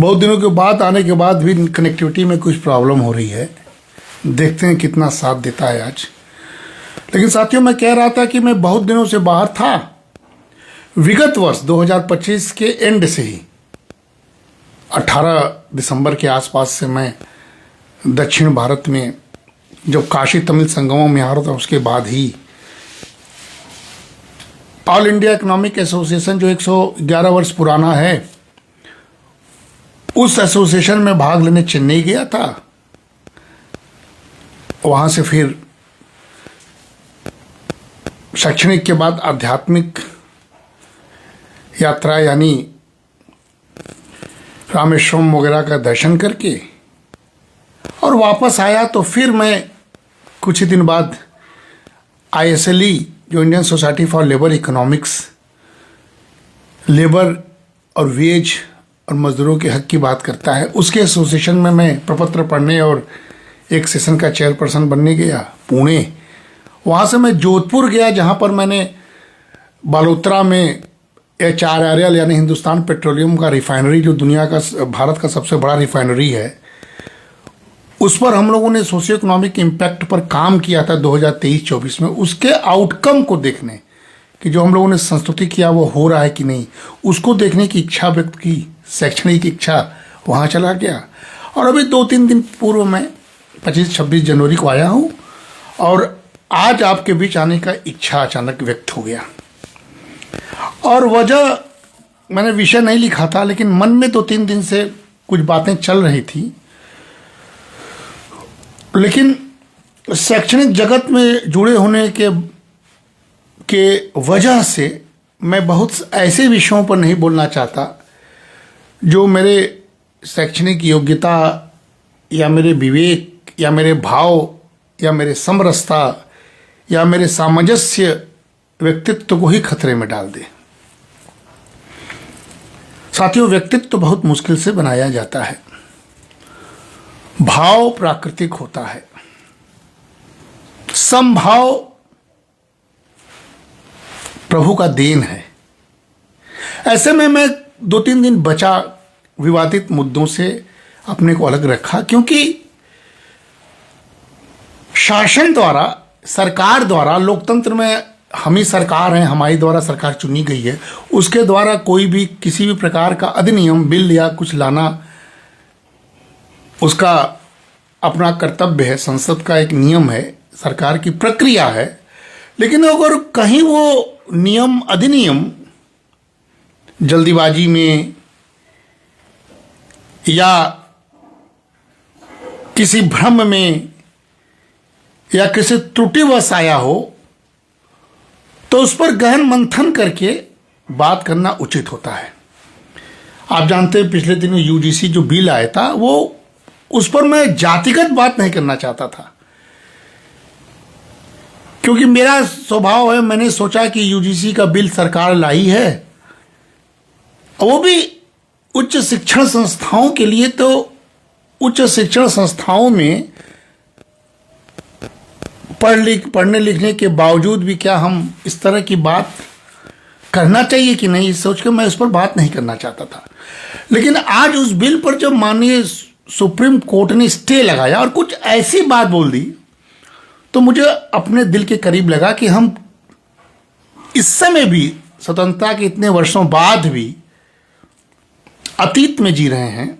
बहुत दिनों के बाद आने के बाद भी कनेक्टिविटी में कुछ प्रॉब्लम हो रही है। देखते हैं कितना साथ देता है आज। लेकिन साथियों, मैं कह रहा था कि मैं बहुत दिनों से बाहर था। विगत वर्ष 2025 के एंड से ही 18 दिसंबर के आसपास से मैं दक्षिण भारत में जब काशी तमिल संगमों में आ रहा था, उसके बाद ही ऑल इंडिया इकोनॉमिक एसोसिएशन जो 111 वर्ष पुराना है, उस एसोसिएशन में भाग लेने चेन्नई गया था। वहां से फिर शैक्षणिक के बाद आध्यात्मिक यात्रा यानी रामेश्वरम वगैरह का दर्शन करके और वापस आया। तो फिर मैं कुछ ही दिन बाद ISLE जो Indian society for labour economics, labour और वेज और मजदूरों के हक की बात करता है, उसके एसोसिएशन में मैं प्रपत्र पढ़ने और एक सेशन का चेयरपर्सन बनने गया पुणे। वहाँ से मैं जोधपुर गया, जहाँ पर मैंने बालोतरा में HRRL यानी हिंदुस्तान पेट्रोलियम का रिफाइनरी, जो दुनिया का भारत का सबसे बड़ा रिफाइनरी है, उस पर हम लोगों ने सोशियो इकोनॉमिक इम्पैक्ट पर काम किया था 2023-24 में। उसके आउटकम को देखने कि जो हम लोगों ने संस्तुति किया वो हो रहा है कि नहीं, उसको देखने की इच्छा व्यक्त की, शैक्षणिक इच्छा। वहाँ चला गया और अभी 2-3 दिन पूर्व मैं 25-26 जनवरी को आया हूँ और आज आपके बीच आने का इच्छा अचानक व्यक्त हो गया। और वजह, मैंने विषय नहीं लिखा था, लेकिन मन में 2-3 दिन से कुछ बातें चल रही थी। लेकिन शैक्षणिक जगत में जुड़े होने के वजह से मैं बहुत ऐसे विषयों पर नहीं बोलना चाहता जो मेरे शैक्षणिक योग्यता या मेरे विवेक या मेरे भाव या मेरे समरसता या मेरे सामंजस्य व्यक्तित्व को ही खतरे में डाल दे। साथियों, व्यक्तित्व तो बहुत मुश्किल से बनाया जाता है। भाव प्राकृतिक होता है, समभाव प्रभु का देन है। ऐसे में मैं 2-3 दिन बचा विवादित मुद्दों से, अपने को अलग रखा, क्योंकि शासन द्वारा, सरकार द्वारा, लोकतंत्र में हम ही सरकार हैं, हमारी द्वारा सरकार चुनी गई है, उसके द्वारा कोई भी किसी भी प्रकार का अधिनियम, बिल या कुछ लाना उसका अपना कर्तव्य है, संसद का एक नियम है, सरकार की प्रक्रिया है। लेकिन अगर कहीं वो नियम, अधिनियम जल्दीबाजी में या किसी भ्रम में या किसी त्रुटिवश आया हो, तो उस पर गहन मंथन करके बात करना उचित होता है। आप जानते हैं, पिछले दिनों UGC जो बिल आया था, वो उस पर मैं जातिगत बात नहीं करना चाहता था, क्योंकि मेरा स्वभाव है, मैंने सोचा कि UGC का बिल सरकार लाई है, वो भी उच्च शिक्षण संस्थाओं के लिए। तो उच्च शिक्षण संस्थाओं में पढ़ने लिखने के बावजूद भी क्या हम इस तरह की बात करना चाहिए कि नहीं, सोच के मैं उस पर बात नहीं करना चाहता था। लेकिन आज उस बिल पर जब माननीय सुप्रीम कोर्ट ने स्टे लगाया और कुछ ऐसी बात बोल दी, तो मुझे अपने दिल के करीब लगा कि हम इस समय भी, स्वतंत्रता के इतने वर्षों बाद भी, अतीत में जी रहे हैं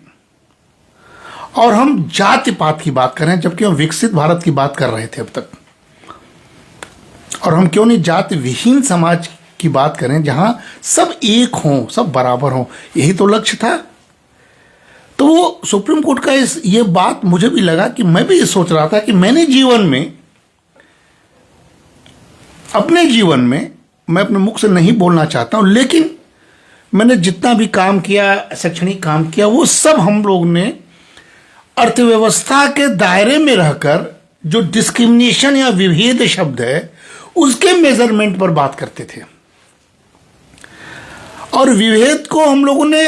और हम जाति पात की बात कर रहे हैं, जबकि हम विकसित भारत की बात कर रहे थे अब तक। और हम क्यों नहीं जाति विहीन समाज की बात करें, जहां सब एक हों, सब बराबर हों। यही तो लक्ष्य था। तो वो सुप्रीम कोर्ट का ये बात मुझे भी लगा कि मैं भी ये सोच रहा था कि मैंने जीवन में, अपने जीवन में, मैं अपने मुख से नहीं बोलना चाहता हूं, लेकिन मैंने जितना भी काम किया, शैक्षणिक काम किया, वो सब हम लोग ने अर्थव्यवस्था के दायरे में रहकर जो डिस्क्रिमिनेशन या विभेद शब्द है, उसके मेजरमेंट पर बात करते थे। और विभेद को हम लोगों ने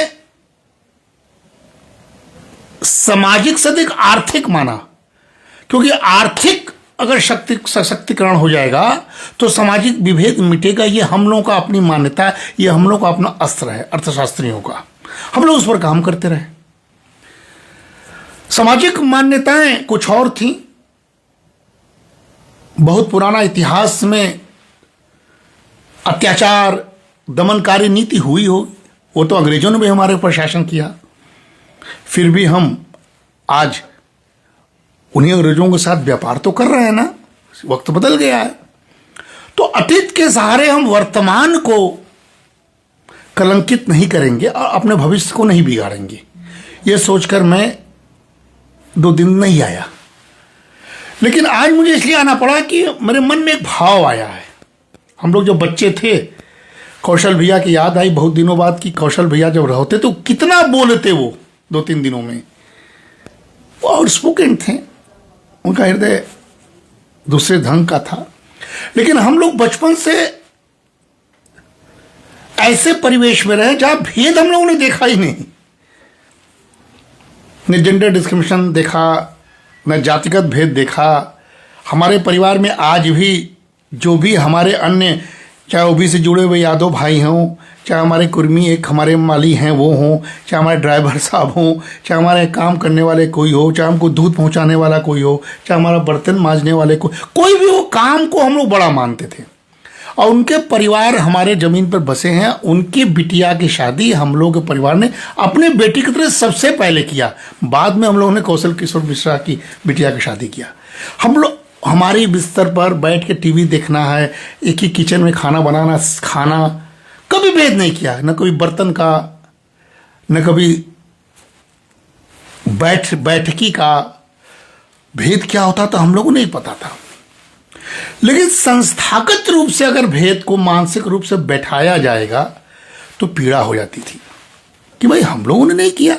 सामाजिक से अधिक आर्थिक माना, क्योंकि आर्थिक अगर सशक्तिकरण हो जाएगा तो सामाजिक विभेद मिटेगा। ये हम लोगों का अपनी मान्यता है, ये हम लोग का अपना अस्त्र है, अर्थशास्त्रियों का। हम लोग उस पर काम करते रहे। सामाजिक मान्यताएं कुछ और थीं। बहुत पुराना इतिहास में अत्याचार दमनकारी नीति हुई हो, वो तो अंग्रेजों ने भी हमारे ऊपर शासन किया। फिर भी हम आज उन्हीं अंग्रेजों के साथ व्यापार तो कर रहे हैं ना। वक्त बदल गया है, तो अतीत के सहारे हम वर्तमान को कलंकित नहीं करेंगे और अपने भविष्य को नहीं बिगाड़ेंगे। ये सोचकर मैं 2 दिन नहीं आया, लेकिन आज मुझे इसलिए आना पड़ा कि मेरे मन में एक भाव आया है। हम लोग जब बच्चे थे, कौशल भैया की याद आई बहुत दिनों बाद कि कौशल भैया जब रहते तो कितना बोलते वो 2-3 दिनों में। वो आउटस्पोकन थे, उनका हृदय दूसरे ढंग का था। लेकिन हम लोग बचपन से ऐसे परिवेश में रहे जहां भेद हम लोगों ने देखा ही नहीं। न जेंडर डिस्क्रिमिनेशन देखा, न जातिगत भेद देखा। हमारे परिवार में आज भी जो भी हमारे अन्य, चाहे ओबीसी से जुड़े हुए यादव भाई हों, चाहे हमारे कुर्मी एक हमारे माली हैं वो हों, चाहे हमारे ड्राइवर साहब हों, चाहे हमारे काम करने वाले कोई हो, चाहे हमको दूध पहुंचाने वाला कोई हो, चाहे हमारा बर्तन मांजने वाले कोई भी हो, काम को हम लोग बड़ा मानते थे। और उनके परिवार हमारे ज़मीन पर बसे हैं। उनकी बिटिया की शादी हम लोग के परिवार ने अपने बेटी की तरह सबसे पहले किया। बाद में हम लोगों ने कौशल किशोर मिश्रा की बिटिया की शादी किया। हम लोग हमारी बिस्तर पर बैठ के टीवी देखना है, एक ही किचन में खाना बनाना, खाना, कभी भेद नहीं किया। न कोई बर्तन का, न कभी बैठकी का। भेद क्या होता था हम लोगों को नहीं पता था। लेकिन संस्थागत रूप से अगर भेद को मानसिक रूप से बैठाया जाएगा तो पीड़ा हो जाती थी कि भाई हम लोगों ने नहीं किया।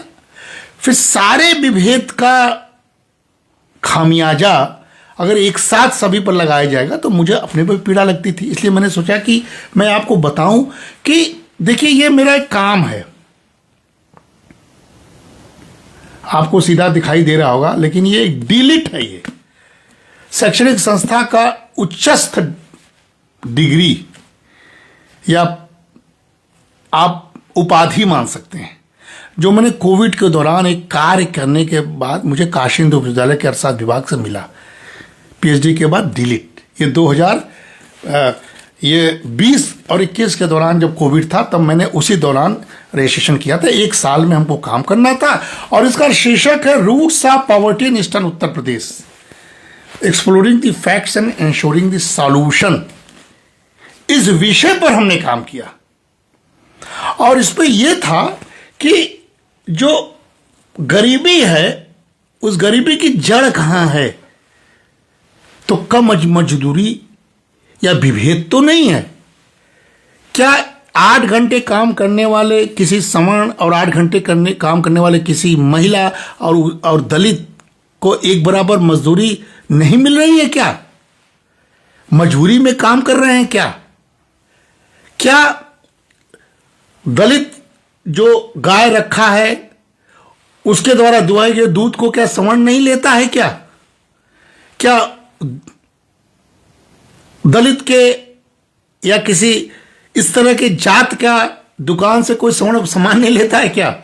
फिर सारे विभेद का खामियाजा अगर एक साथ सभी पर लगाया जाएगा तो मुझे अपने पर पीड़ा लगती थी। इसलिए मैंने सोचा कि मैं आपको बताऊं कि देखिए ये मेरा एक काम है। आपको सीधा दिखाई दे रहा होगा, लेकिन ये एक डीलिट है। ये शैक्षणिक संस्था का उच्चस्थ डिग्री या आप उपाधि मान सकते हैं, जो मैंने कोविड के दौरान एक कार्य करने के बाद मुझे काशी हिंदू विश्वविद्यालय के अर्थशास्त्र विभाग से मिला। पीएचडी के बाद डिलीट। ये 2020 और 21 के दौरान जब कोविड था तब मैंने उसी दौरान रजिस्ट्रेशन किया था। 1 साल में हमको काम करना था और इसका शीर्षक है roots of poverty in eastern Uttar Pradesh, exploring the facts and ensuring the solution. इस विषय पर हमने काम किया और इस पर यह था कि जो गरीबी है उस गरीबी की जड़ कहां है। तो कम मजदूरी या विभेद तो नहीं है क्या? 8 घंटे काम करने वाले किसी सवर्ण और 8 घंटे काम करने वाले किसी महिला और दलित को एक बराबर मजदूरी नहीं मिल रही है क्या? मजबूरी में काम कर रहे हैं क्या? क्या दलित जो गाय रखा है उसके द्वारा दुहाए गए दूध को क्या सवर्ण नहीं लेता है क्या? क्या दलित के या किसी इस तरह के जात का दुकान से कोई सवर्ण सामान नहीं लेता है क्या?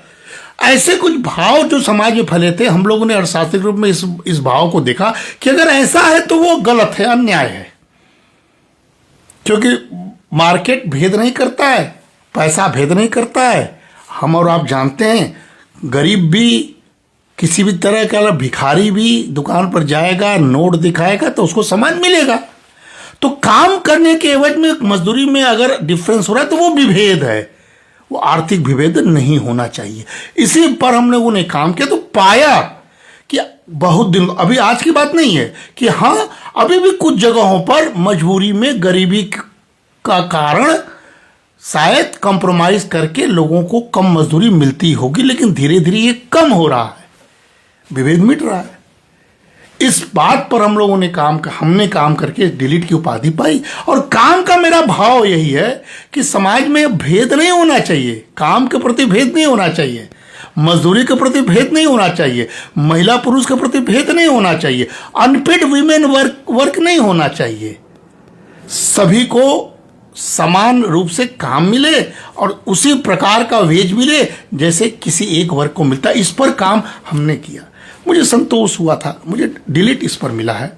ऐसे कुछ भाव जो समाज में फैले थे, हम लोगों ने अर्थशास्त्रिक रूप में इस भाव को देखा कि अगर ऐसा है तो वो गलत है, अन्याय है। क्योंकि मार्केट भेद नहीं करता है, पैसा भेद नहीं करता है। हम और आप जानते हैं, गरीब भी किसी भी तरह का भिखारी भी दुकान पर जाएगा, नोट दिखाएगा तो उसको सामान मिलेगा। तो काम करने के एवज में मजदूरी में अगर डिफरेंस हो रहा है तो वो विभेद है, वो आर्थिक विभेद नहीं होना चाहिए। इसी पर हम लोगों ने काम किया तो पाया कि बहुत दिन, अभी आज की बात नहीं है, कि हाँ अभी भी कुछ जगहों पर मजबूरी में गरीबी का कारण शायद कंप्रोमाइज करके लोगों को कम मजदूरी मिलती होगी, लेकिन धीरे धीरे ये कम हो रहा है, विभेद मिट रहा है। इस बात पर हमने काम करके डिलीट की उपाधि पाई। और काम का मेरा भाव यही है कि समाज में भेद नहीं होना चाहिए, काम के प्रति भेद नहीं होना चाहिए, मजदूरी के प्रति भेद नहीं होना चाहिए, महिला पुरुष के प्रति भेद नहीं होना चाहिए, अनपेड वीमेन वर्क नहीं होना चाहिए। सभी को समान रूप से काम मिले और उसी प्रकार का वेज मिले जैसे किसी एक वर्ग को मिलता है। इस पर काम हमने किया। मुझे संतोष हुआ था, मुझे डिलीट इस पर मिला है।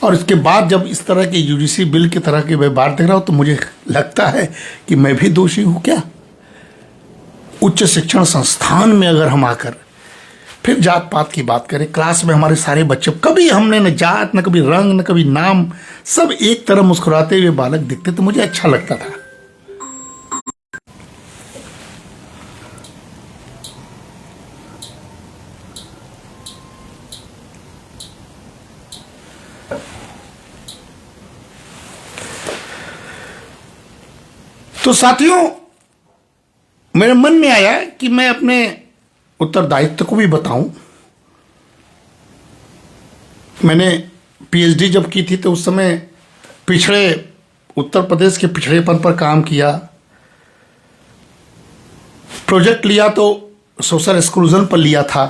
और इसके बाद जब इस तरह के यूजीसी बिल की तरह की मैं बात देख रहा हूँ तो मुझे लगता है कि मैं भी दोषी हूँ क्या। उच्च शिक्षण संस्थान में अगर हम आकर फिर जात पात की बात करें, क्लास में हमारे सारे बच्चे, कभी हमने न जात, न कभी रंग, न कभी नाम, सब एक तरह मुस्कुराते हुए बालक दिखते तो मुझे अच्छा लगता था। तो साथियों, मेरे मन में आया कि मैं अपने उत्तरदायित्व को भी बताऊं। मैंने पीएचडी जब की थी तो उस समय पिछड़े उत्तर प्रदेश के पिछड़ेपन पर काम किया। प्रोजेक्ट लिया तो सोशल एक्सक्लूजन पर लिया था।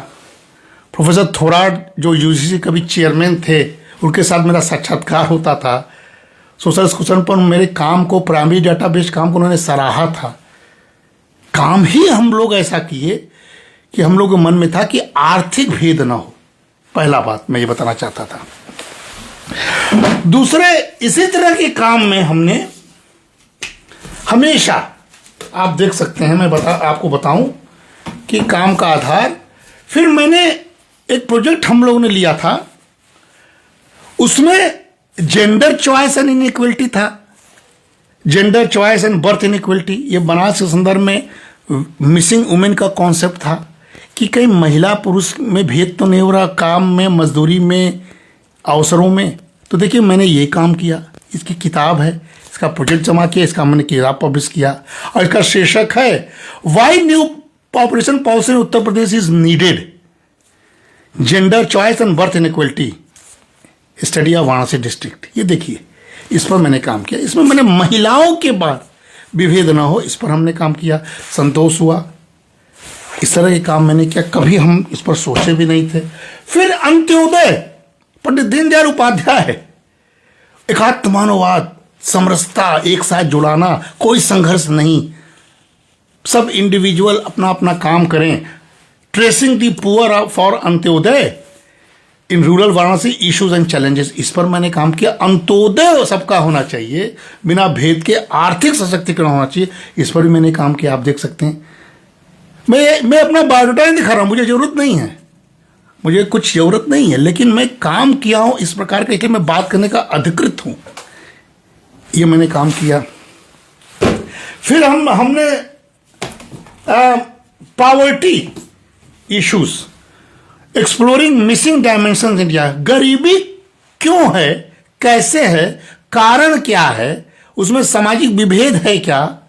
प्रोफेसर थोराट जो यूजीसी कभी चेयरमैन थे, उनके साथ मेरा साक्षात्कार होता था। सोशल एक्सक्लूजन पर मेरे काम को, प्राइमरी डेटाबेस काम को उन्होंने सराहा था। काम ही हम लोग ऐसा किए कि हम लोगों के मन में था कि आर्थिक भेद ना हो। पहला बात मैं ये बताना चाहता था। दूसरे, इसी तरह के काम में हमने हमेशा, आप देख सकते हैं, मैं आपको बताऊं कि काम का आधार, फिर मैंने एक प्रोजेक्ट हम लोगों ने लिया था, उसमें जेंडर चॉइस एंड इनइक्वलिटी था। Gender choice and birth inequality, ये बनारस के संदर्भ में मिसिंग वुमेन का कॉन्सेप्ट था कि कहीं महिला पुरुष में भेद तो नहीं हो रहा, काम में, मजदूरी में, अवसरों में। तो देखिए, मैंने ये काम किया, इसकी किताब है, इसका प्रोजेक्ट जमा किया, इसका मैंने किताब पब्लिश किया और इसका शीर्षक है why new population policy in Uttar Pradesh is needed, gender choice and birth inequality, study of Varanasi district. ये देखिए, इस पर मैंने काम किया। इसमें मैंने महिलाओं के बाद विभेद ना हो, इस पर हमने काम किया। संतोष हुआ, इस तरह के काम मैंने किया, कभी हम इस पर सोचे भी नहीं थे। फिर अंत्योदय, पंडित दीनदयाल उपाध्याय, एकात्ममानववाद, समरसता, एक साथ जुड़ाना, कोई संघर्ष नहीं, सब इंडिविजुअल अपना अपना काम करें। Tracing the poor for Antyodaya in rural Varanasi issues and challenges, इस पर मैंने काम किया। अंत्योदय सबका होना चाहिए, बिना भेद के आर्थिक सशक्तिकरण होना चाहिए, इस पर भी मैंने काम किया। आप देख सकते हैं, मैं अपना बायोडाटा नहीं दिखा रहा हूं, मुझे जरूरत नहीं है, मुझे कुछ जरूरत नहीं है, लेकिन मैं काम किया हूं इस प्रकार का, इसलिए मैं बात करने का अधिकृत हूं। ये मैंने काम किया। फिर हमने poverty issues, exploring missing dimension India, गरीबी क्यों है, कैसे है, कारण क्या है, उसमें सामाजिक विभेद है क्या,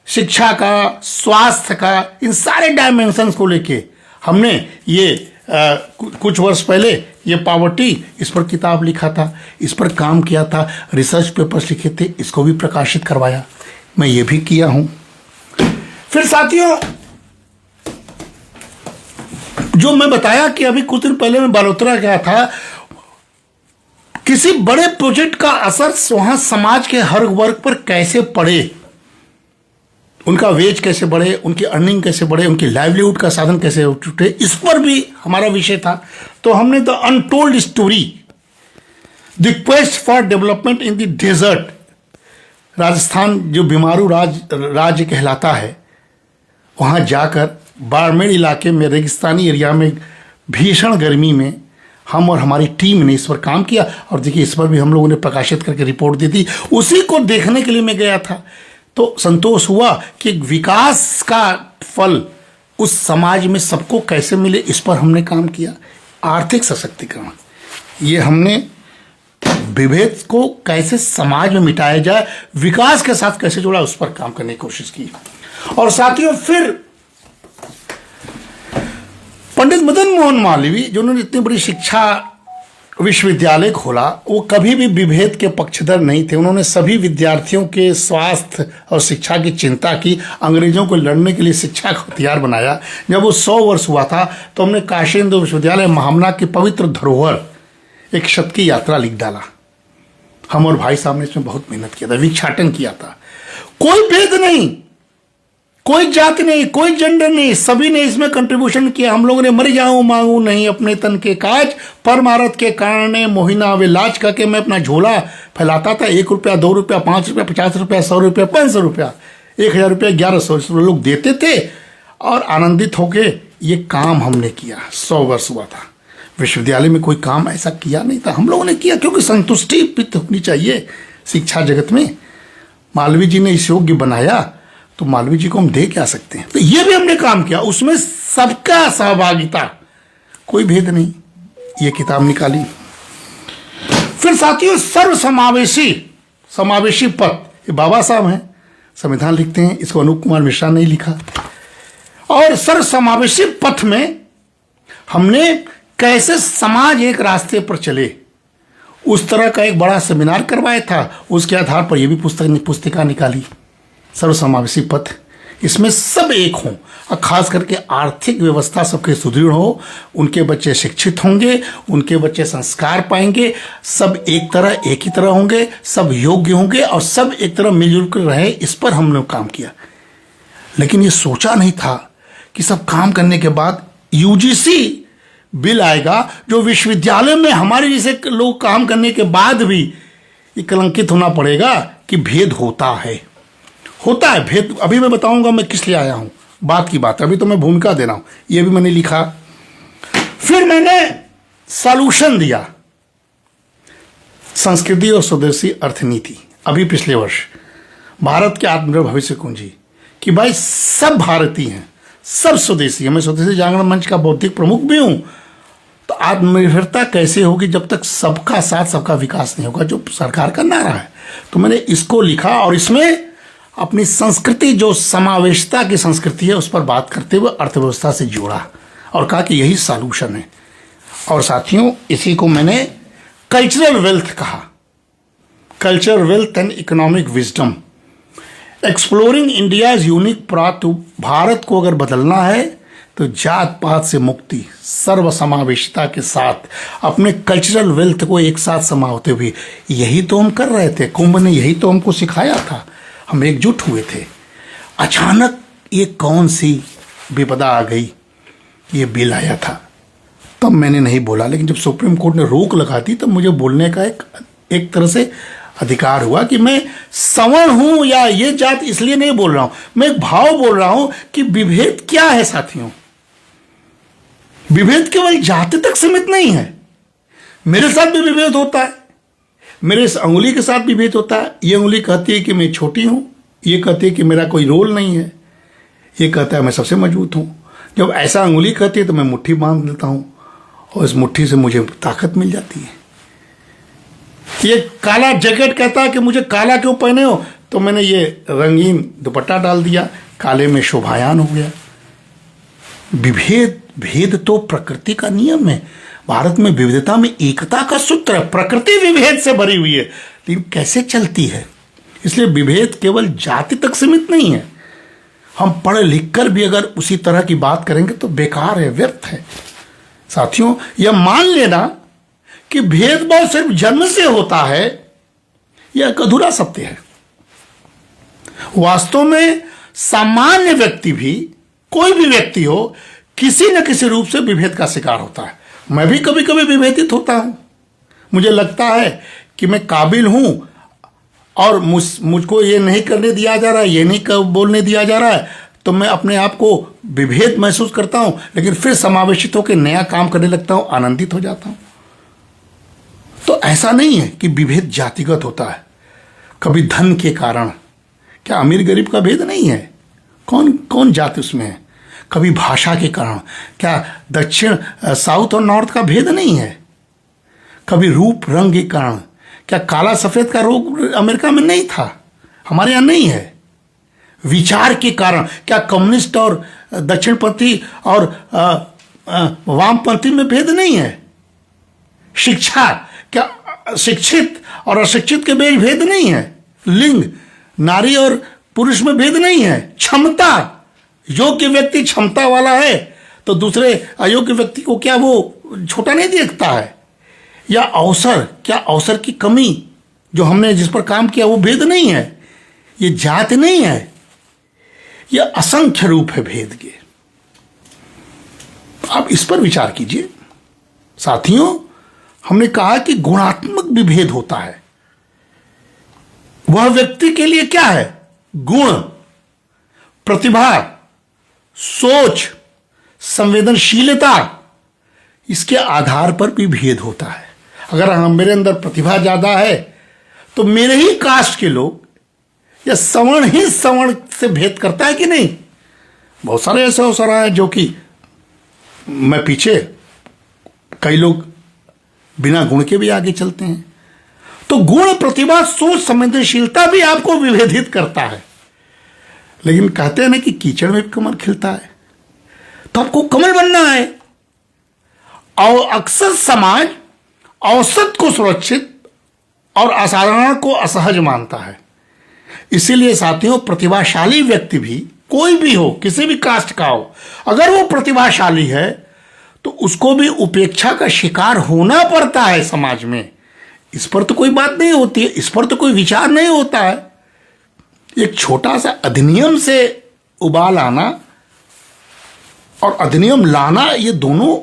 शिक्षा का, स्वास्थ्य का, इन सारे डायमेंशंस को लेके हमने ये कुछ वर्ष पहले ये पॉवर्टी, इस पर किताब लिखा था, इस पर काम किया था, रिसर्च पेपर्स लिखे थे, इसको भी प्रकाशित करवाया, मैं ये भी किया हूं। फिर साथियों, जो मैं बताया कि अभी कुछ दिन पहले मैं बालोतरा गया था, किसी बड़े प्रोजेक्ट का असर वहां समाज के हर वर्ग पर कैसे पड़े, उनका वेज कैसे बढ़े, उनकी अर्निंग कैसे बढ़े, उनकी लाइवलीहुड का साधन कैसे उठे, इस पर भी हमारा विषय था। तो हमने the untold story, the quest for development in the desert, Rajasthan जो बीमारू राज्य कहलाता है, वहां जाकर बाड़मेर इलाके में, रेगिस्तानी एरिया में, भीषण गर्मी में हम और हमारी टीम ने इस पर काम किया। और देखिए, इस पर भी हम लोगों ने प्रकाशित करके रिपोर्ट दी थी। उसी को देखने के लिए मैं गया था, तो संतोष हुआ कि विकास का फल उस समाज में सबको कैसे मिले, इस पर हमने काम किया। आर्थिक सशक्तिकरण, ये हमने विभेद को कैसे समाज में मिटाया जाए, विकास के साथ कैसे जुड़ा, उस पर काम करने की कोशिश की। और साथियों, फिर पंडित मदन मोहन मालवीय, जिन्होंने इतनी बड़ी शिक्षा विश्वविद्यालय खोला, वो कभी भी विभेद के पक्षधर नहीं थे। उन्होंने सभी विद्यार्थियों के स्वास्थ्य और शिक्षा की चिंता की, अंग्रेजों को लड़ने के लिए शिक्षा का हथियार बनाया। जब वो 100 वर्ष हुआ था तो हमने काशी हिंदू विश्वविद्यालय महामना की पवित्र धरोहर, एक शत की यात्रा लिख डाला। हम और भाई साहब ने इसमें बहुत मेहनत किया था, विक्षाटन किया था। कोई भेद नहीं, कोई जाति नहीं, कोई जेंडर नहीं, सभी ने इसमें कंट्रीब्यूशन किया। हम लोगों ने मर जाऊं मांगू नहीं अपने तन के काज, परमारत के कारण मोहिना वे लाज करके मैं अपना झोला फैलाता था। 1 रुपया, 2 रुपया, 5 रुपया, 50 रुपया, 100 रुपया, 500 रुपया, 1000 रुपया, 1100 लोग देते थे और आनंदित होके ये काम हमने किया। 100 वर्ष हुआ था। विश्वविद्यालय में कोई काम ऐसा किया नहीं था, हम लोगों ने किया, क्योंकि संतुष्टि पित होनी चाहिए शिक्षा जगत में। मालवीय जी ने इस योग्य बनाया तो मालवीय जी को हम दे क्या सकते हैं। तो ये भी हमने काम किया, उसमें सबका सहभागिता, कोई भेद नहीं। ये किताब निकाली। फिर साथियों, सर्व समावेशी पथ, ये बाबा साहब हैं, संविधान लिखते हैं, इसको अनूप कुमार मिश्रा ने लिखा। और सर्व समावेशी पथ में हमने कैसे समाज एक रास्ते पर चले, उस तरह का एक बड़ा सेमिनार करवाया था। उसके आधार पर यह भी पुस्तिका निकाली, सर्वसमावेशी पथ। इसमें सब एक हों और खास करके आर्थिक व्यवस्था सबके सुदृढ़ हो, उनके बच्चे शिक्षित होंगे, उनके बच्चे संस्कार पाएंगे, सब एक ही तरह होंगे, सब योग्य होंगे और सब एक तरह मिलजुल कर रहे। इस पर हमने काम किया। लेकिन ये सोचा नहीं था कि सब काम करने के बाद यूजीसी बिल आएगा, जो विश्वविद्यालय में हमारे जैसे लोग काम करने के बाद भी ये कलंकित होना पड़ेगा कि भेद होता है भेद। अभी मैं बताऊंगा मैं किस लिए आया हूं, बात की बात, अभी तो मैं भूमिका दे रहा हूं, ये भी मैंने लिखा। फिर मैंने सॉल्यूशन दिया, संस्कृति और स्वदेशी अर्थनीति, अभी पिछले वर्ष, भारत के आत्मनिर्भर भविष्य कुंजी, कि भाई सब भारतीय हैं, सब स्वदेशी हैं। मैं स्वदेशी जागरण मंच का बौद्धिक प्रमुख भी हूं। तो आत्मनिर्भरता कैसे होगी जब तक सबका साथ सबका विकास नहीं होगा, जो सरकार का नारा है। तो मैंने इसको लिखा और इसमें अपनी संस्कृति, जो समावेशता की संस्कृति है, उस पर बात करते हुए अर्थव्यवस्था से जोड़ा और कहा कि यही सॉल्यूशन है। और साथियों, इसी को मैंने कल्चरल वेल्थ कहा, culture wealth and economic wisdom, exploring India's unique path. Bharat को अगर बदलना है तो जात पात से मुक्ति, सर्वसमावेशिता के साथ अपने कल्चरल वेल्थ को एक साथ समाते हुए, यही तो हम कर रहे थे। कुंभ ने यही तो हमको सिखाया था, हम एकजुट हुए थे। अचानक ये कौन सी विपदा आ गई, ये बिल आया था, तब मैंने नहीं बोला। लेकिन जब सुप्रीम कोर्ट ने रोक लगा दी तब मुझे बोलने का एक तरह से अधिकार हुआ कि मैं सवर्ण हूं या ये जात, इसलिए नहीं बोल रहा हूं, मैं एक भाव बोल रहा हूं कि विभेद क्या है साथियों। विभेद केवल जाति तक सीमित नहीं है। मेरे साथ भी विभेद होता है, मेरे इस अंगुली के साथ भी विभेद होता है। ये अंगुली कहती है कि मैं छोटी हूं, ये कहती है कि मेरा कोई रोल नहीं है, ये कहता है मैं सबसे मजबूत हूं। जब ऐसा अंगुली कहती है तो मैं मुट्ठी बांध लेता हूं और इस मुट्ठी से मुझे ताकत मिल जाती है। ये काला जैकेट कहता है कि मुझे काला क्यों पहने हो, तो मैंने ये रंगीन दुपट्टा डाल दिया, काले में शोभायान हो गया। भेद तो प्रकृति का नियम है। भारत में विविधता में एकता का सूत्र है। प्रकृति विभेद से भरी हुई है, लेकिन कैसे चलती है। इसलिए विभेद केवल जाति तक सीमित नहीं है। हम पढ़ लिख कर भी अगर उसी तरह की बात करेंगे तो बेकार है, व्यर्थ है। साथियों, यह मान लेना कि भेदभाव सिर्फ जन्म से होता है, यह एक अधूरा सत्य है। वास्तव में सामान्य व्यक्ति भी, कोई भी व्यक्ति हो, किसी न किसी रूप से विभेद का शिकार होता है। मैं भी कभी कभी विभेदित होता हूं। मुझे लगता है कि मैं काबिल हूं और मुझको ये नहीं करने दिया जा रहा है, ये नहीं बोलने दिया जा रहा है, तो मैं अपने आप को विभेद महसूस करता हूं। लेकिन फिर समावेशित होकर नया काम करने लगता हूं, आनंदित हो जाता हूं। तो ऐसा नहीं है कि विभेद जातिगत होता है। कभी धन के कारण, क्या अमीर गरीब का भेद नहीं है? कौन कौन जाति उसमें है? कभी भाषा के कारण, क्या दक्षिण साउथ और नॉर्थ का भेद नहीं है? कभी रूप रंग के कारण, क्या काला सफेद का रोग अमेरिका में नहीं था, हमारे यहाँ नहीं है? विचार के कारण, क्या कम्युनिस्ट और दक्षिणपंथी और वामपंथी में भेद नहीं है? शिक्षा, क्या शिक्षित और अशिक्षित के बीच भेद नहीं है? लिंग, नारी और पुरुष में भेद नहीं है? क्षमता, योग्य व्यक्ति क्षमता वाला है तो दूसरे अयोग्य व्यक्ति को क्या वो छोटा नहीं देखता है? या अवसर, क्या अवसर की कमी जो हमने जिस पर काम किया वो भेद नहीं है? ये जात नहीं है, यह असंख्य रूप है भेद के। आप इस पर विचार कीजिए साथियों। हमने कहा कि गुणात्मक भी भेद होता है। वह व्यक्ति के लिए क्या है? गुण, प्रतिभा, सोच, संवेदनशीलता, इसके आधार पर भी भेद होता है। अगर मेरे अंदर प्रतिभा ज्यादा है तो मेरे ही कास्ट के लोग या सवर्ण ही सवर्ण से भेद करता है कि नहीं? बहुत सारे ऐसे अवसर आए जो कि मैं पीछे, कई लोग बिना गुण के भी आगे चलते हैं। तो गुण, प्रतिभा, सोच, संवेदनशीलता भी आपको विभेदित करता है। लेकिन कहते हैं ना कि कीचड़ में भी कमल खिलता है, तो आपको कमल बनना है। और अक्सर समाज औसत को सुरक्षित और असाधारण को असहज मानता है। इसीलिए साथियों, प्रतिभाशाली व्यक्ति भी, कोई भी हो, किसी भी कास्ट का हो, अगर वो प्रतिभाशाली है तो उसको भी उपेक्षा का शिकार होना पड़ता है समाज में। इस पर तो कोई बात नहीं होती है, इस पर तो कोई विचार नहीं होता है। एक छोटा सा अधिनियम से उबाल आना और अधिनियम लाना, ये दोनों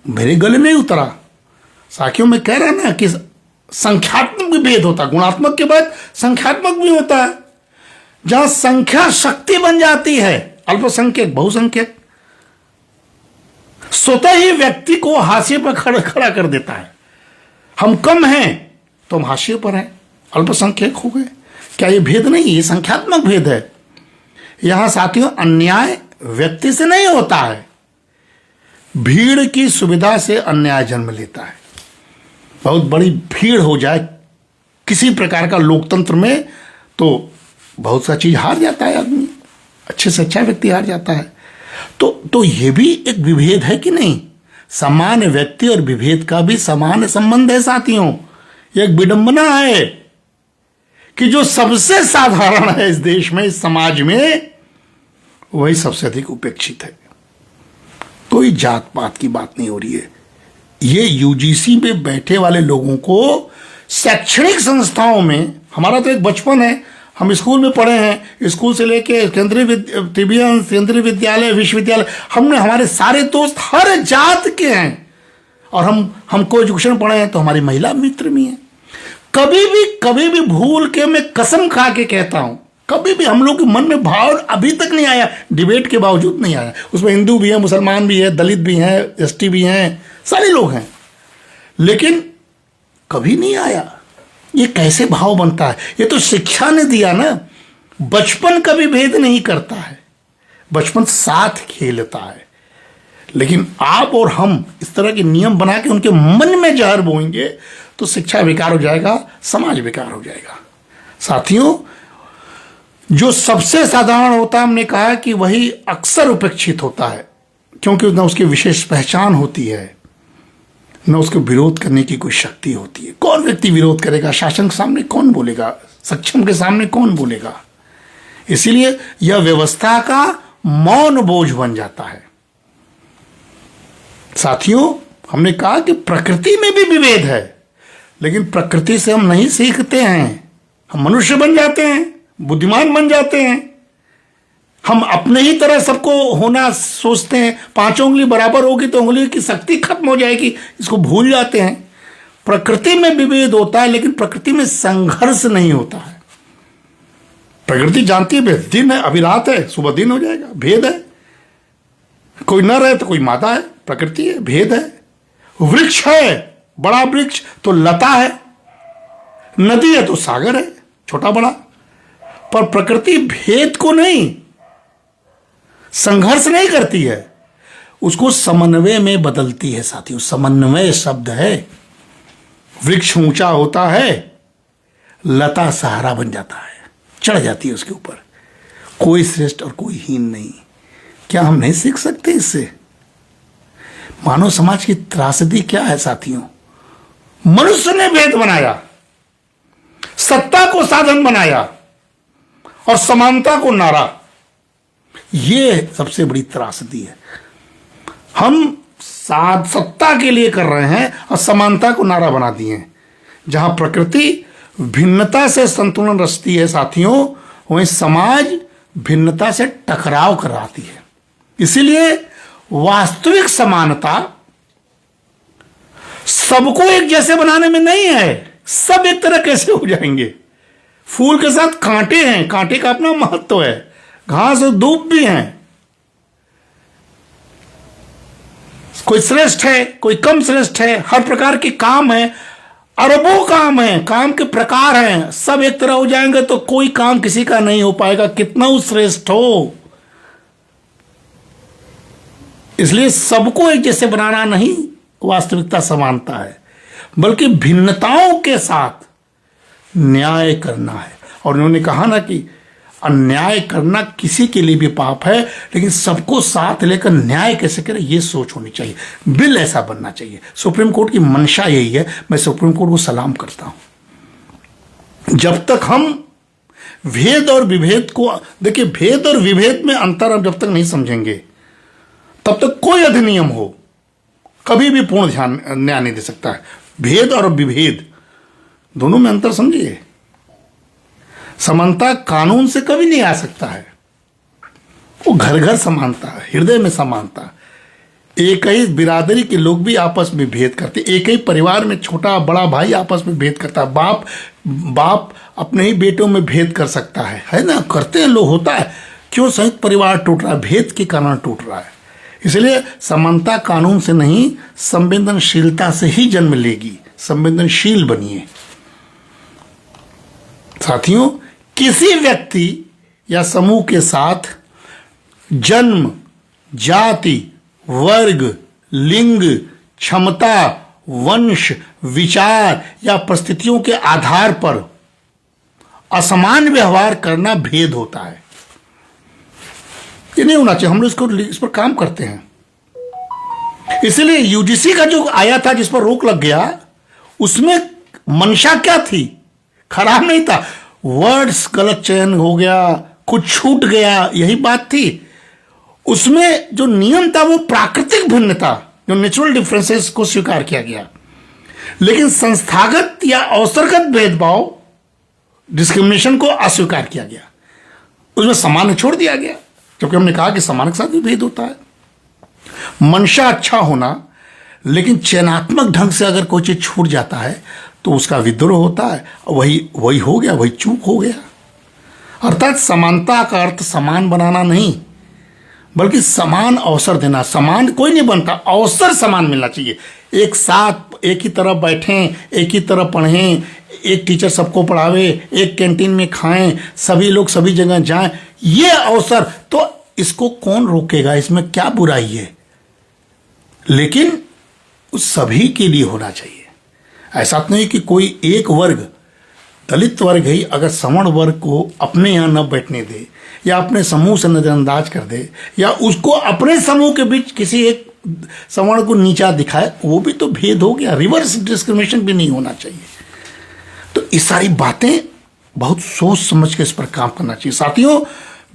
मेरे गले नहीं उतरा। साथियों, मैं कह रहा ना कि संख्यात्मक भी भेद होता है, गुणात्मक के बाद संख्यात्मक भी होता है। जहां संख्या शक्ति बन जाती है, अल्पसंख्यक, बहुसंख्यक, स्वतः ही व्यक्ति को हाशिए पर खड़ा कर देता है। हम कम हैं तो हम हाशिए पर हैं, अल्पसंख्यक हो गए। क्या ये भेद नहीं, ये संख्यात्मक भेद है। यहां साथियों, अन्याय व्यक्ति से नहीं होता है, भीड़ की सुविधा से अन्याय जन्म लेता है। बहुत बड़ी भीड़ हो जाए किसी प्रकार का लोकतंत्र में तो बहुत सा चीज हार जाता है आदमी, अच्छे से अच्छा व्यक्ति हार जाता है। तो ये भी एक विभेद है कि नहीं? समान व्यक्ति और विभेद का भी समान संबंध है साथियों। यह एक विडंबना है कि जो सबसे साधारण है इस देश में, इस समाज में, वही सबसे अधिक उपेक्षित है। कोई जात पात की बात नहीं हो रही है। ये यूजीसी में बैठे वाले लोगों को शैक्षणिक संस्थाओं में, हमारा तो एक बचपन है, हम स्कूल में पढ़े हैं, स्कूल से लेके केंद्रीय विद्यालय, विश्वविद्यालय, हमने, हमारे सारे दोस्त हर जात के हैं। और हमको एजुकेशन पढ़े हैं तो हमारी महिला मित्र भी हैं। कभी भी भूल के, मैं कसम खा के कहता हूं, कभी भी हम लोग के मन में भाव अभी तक नहीं आया, डिबेट के बावजूद नहीं आया। उसमें हिंदू भी है, मुसलमान भी है, दलित भी हैं, एसटी भी हैं, सारे लोग हैं, लेकिन कभी नहीं आया। ये कैसे भाव बनता है? ये तो शिक्षा ने दिया ना। बचपन कभी भेद नहीं करता है, बचपन साथ खेलता है। लेकिन आप और हम इस तरह के नियम बना के उनके मन में जहर बोएंगे तो शिक्षा बेकार हो जाएगा, समाज बेकार हो जाएगा। साथियों, जो सबसे साधारण होता है, हमने कहा कि वही अक्सर उपेक्षित होता है, क्योंकि न उसकी विशेष पहचान होती है, न उसको विरोध करने की कोई शक्ति होती है। कौन व्यक्ति विरोध करेगा? शासन के सामने कौन बोलेगा? सक्षम के सामने कौन बोलेगा? इसीलिए यह व्यवस्था का मौन बोझ बन जाता है। साथियों, हमने कहा कि प्रकृति में भी विभेद है, लेकिन प्रकृति से हम नहीं सीखते हैं। हम मनुष्य बन जाते हैं, बुद्धिमान बन जाते हैं, हम अपने ही तरह सबको होना सोचते हैं। 5 उंगली बराबर होगी तो उंगली की शक्ति खत्म हो जाएगी, इसको भूल जाते हैं। प्रकृति में विभेद होता है, लेकिन प्रकृति में संघर्ष नहीं होता है। प्रकृति जानती है दिन है, अभी रात है, सुबह दिन हो जाएगा, भेद है। कोई नर है तो कोई मादा है, प्रकृति है, भेद है। वृक्ष है, बड़ा वृक्ष तो लता है, नदी है तो सागर है, छोटा बड़ा। पर प्रकृति भेद को नहीं, संघर्ष नहीं करती है, उसको समन्वय में बदलती है। साथियों, समन्वय शब्द है। वृक्ष ऊंचा होता है, लता सहारा बन जाता है, चढ़ जाती है उसके ऊपर। कोई श्रेष्ठ और कोई हीन नहीं। क्या हम नहीं सीख सकते इससे? मानव समाज की त्रासदी क्या है साथियों? मनुष्य ने भेद बनाया, सत्ता को साधन बनाया और समानता को नारा। ये सबसे बड़ी त्रासदी है। हम सत्ता के लिए कर रहे हैं और समानता को नारा बना दिए हैं। जहां प्रकृति भिन्नता से संतुलन रचती है साथियों, वहीं समाज भिन्नता से टकराव कराती है। इसीलिए वास्तविक समानता सबको एक जैसे बनाने में नहीं है। सब एक तरह कैसे हो जाएंगे? फूल के साथ कांटे हैं, कांटे का अपना महत्व है, घास और धूप भी हैं। कोई श्रेष्ठ है, कोई कम श्रेष्ठ है, हर प्रकार के काम है, अरबों काम है, काम के प्रकार हैं, सब एक तरह हो जाएंगे तो कोई काम किसी का नहीं हो पाएगा, कितना वो श्रेष्ठ हो। इसलिए सबको एक जैसे बनाना नहीं वास्तविकता समानता है, बल्कि भिन्नताओं के साथ न्याय करना है। और उन्होंने कहा ना कि अन्याय करना किसी के लिए भी पाप है, लेकिन सबको साथ लेकर न्याय कैसे करें ये सोच होनी चाहिए, बिल ऐसा बनना चाहिए। सुप्रीम कोर्ट की मंशा यही है। मैं सुप्रीम कोर्ट को सलाम करता हूं। जब तक हम भेद और विभेद को, देखिए भेद और विभेद में अंतर हम जब तक नहीं समझेंगे, तब तक कोई अधिनियम हो कभी भी पूर्ण ध्यान न्याय नहीं दे सकता है। भेद और विभेद दोनों में अंतर समझिए। समानता कानून से कभी नहीं आ सकता है, वो घर घर समानता है, हृदय में समानता। एक ही बिरादरी के लोग भी आपस में भेद करते, एक ही परिवार में छोटा बड़ा भाई आपस में भेद करता है, बाप अपने ही बेटों में भेद कर सकता है ना, करते हैं लोग, होता है। क्यों संयुक्त परिवार टूट रहा है? भेद के कारण टूट रहा है। इसलिए समानता कानून से नहीं, संवेदनशीलता से ही जन्म लेगी। संवेदनशील बनिए साथियों। किसी व्यक्ति या समूह के साथ जन्म, जाति, वर्ग, लिंग, क्षमता, वंश, विचार या परिस्थितियों के आधार पर असमान व्यवहार करना भेद होता है। ये नहीं होना चाहिए। हम लोग इस पर काम करते हैं। इसलिए यूजीसी का जो आया था, जिस पर रोक लग गया, उसमें मंशा क्या थी? खराब नहीं था, वर्ड्स गलत चयन हो गया, कुछ छूट गया, यही बात थी। उसमें जो नियम था वो प्राकृतिक भिन्नता, जो नेचुरल डिफरेंसेस को स्वीकार किया गया, लेकिन संस्थागत या अवसरगत भेदभाव, डिस्क्रिमिनेशन को अस्वीकार किया गया। उसमें सामान्य छोड़ दिया गया, जबकि हमने कहा कि सामान्य के साथ भी भेद होता है। मंशा अच्छा होना, लेकिन चयनात्मक ढंग से अगर कोई चीज छूट जाता है तो उसका विद्रोह होता है। वही हो गया, वही चूक हो गया। अर्थात समानता का अर्थ समान बनाना नहीं, बल्कि समान अवसर देना। समान कोई नहीं बनता, अवसर समान मिलना चाहिए। एक साथ एक ही तरफ बैठें, एक ही तरफ पढ़ें, एक टीचर सबको पढ़ावे, एक कैंटीन में खाएं, सभी लोग सभी जगह जाएं, ये अवसर तो इसको कौन रोकेगा? इसमें क्या बुराई है? लेकिन उस सभी के लिए होना चाहिए। ऐसा तो नहीं कि कोई एक वर्ग, दलित वर्ग ही अगर सवर्ण वर्ग को अपने यहाँ न बैठने दे, या अपने समूह से नजरअंदाज कर दे, या उसको अपने समूह के बीच किसी एक सवर्ण को नीचा दिखाए, वो भी तो भेद हो गया। रिवर्स डिस्क्रिमिनेशन भी नहीं होना चाहिए। तो ये सारी बातें बहुत सोच समझ के इस पर काम करना चाहिए। साथियों,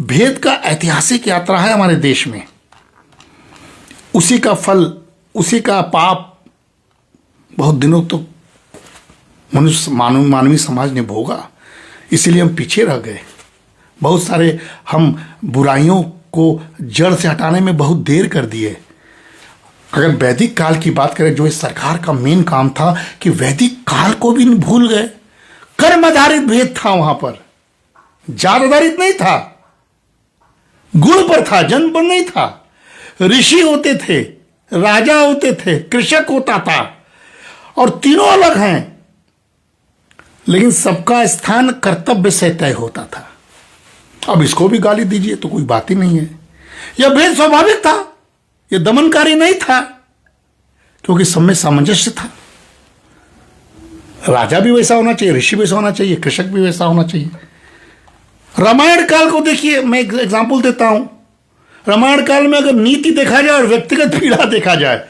भेद का ऐतिहासिक यात्रा है हमारे देश में। उसी का फल, उसी का पाप बहुत दिनों तक मानवीय समाज ने भोगा। इसीलिए हम पीछे रह गए। बहुत सारे हम बुराइयों को जड़ से हटाने में बहुत देर कर दिए। अगर वैदिक काल की बात करें, जो इस सरकार का मेन काम था कि वैदिक काल को भी भूल गए। कर्म आधारित भेद था वहां पर, जात आधारित नहीं था, गुण पर था, जन्म पर नहीं था। ऋषि होते थे, राजा होते थे, कृषक होता था, और तीनों अलग हैं, लेकिन सबका स्थान कर्तव्य से तय होता था। अब इसको भी गाली दीजिए तो कोई बात ही नहीं है। यह भेद स्वाभाविक था, यह दमनकारी नहीं था, क्योंकि सब में सामंजस्य था। राजा भी वैसा होना चाहिए, ऋषि भी वैसा होना चाहिए, कृषक भी वैसा होना चाहिए। रामायण काल को देखिए, मैं एक एग्जाम्पल देता हूं। रामायण काल में अगर नीति देखा जाए और व्यक्तिगत पीड़ा देखा जाए,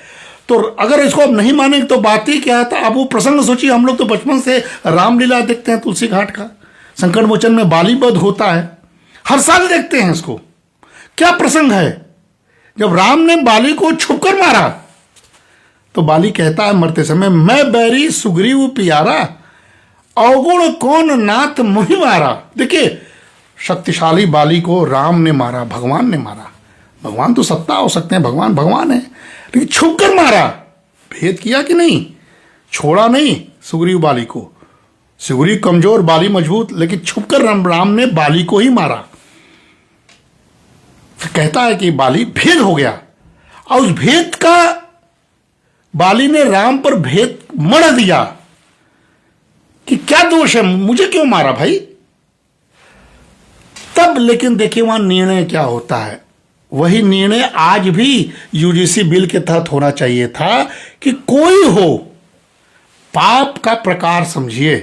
तो अगर इसको अब नहीं मानेंगे तो बात ही क्या था। अब वो प्रसंग सोचिए, हम लोग तो बचपन से रामलीला देखते हैं, तुलसी घाट का संकट मोचन में बाली वध होता है, हर साल देखते हैं इसको। क्या प्रसंग है? जब राम ने बाली को छुपकर मारा, तो बाली कहता है मरते समय, मैं बैरी सुग्रीव प्यारा, अवगुण कौन नाथ मुहि मारा। देखिए, शक्तिशाली बाली को राम ने मारा, भगवान ने मारा। भगवान तो सत्ता हो सकते हैं, भगवान भगवान है, लेकिन छुप कर मारा। भेद किया कि नहीं? छोड़ा नहीं सुग्रीव बाली को। सुग्रीव कमजोर, बाली मजबूत, लेकिन छुपकर राम ने बाली को ही मारा। फिर कहता है कि बाली भेद हो गया, और उस भेद का बाली ने राम पर भेद मढ़ दिया कि क्या दोष है, मुझे क्यों मारा भाई। तब लेकिन देखिए वहां निर्णय क्या होता है। वही निर्णय आज भी यूजीसी बिल के तहत होना चाहिए था कि कोई हो, पाप का प्रकार समझिए।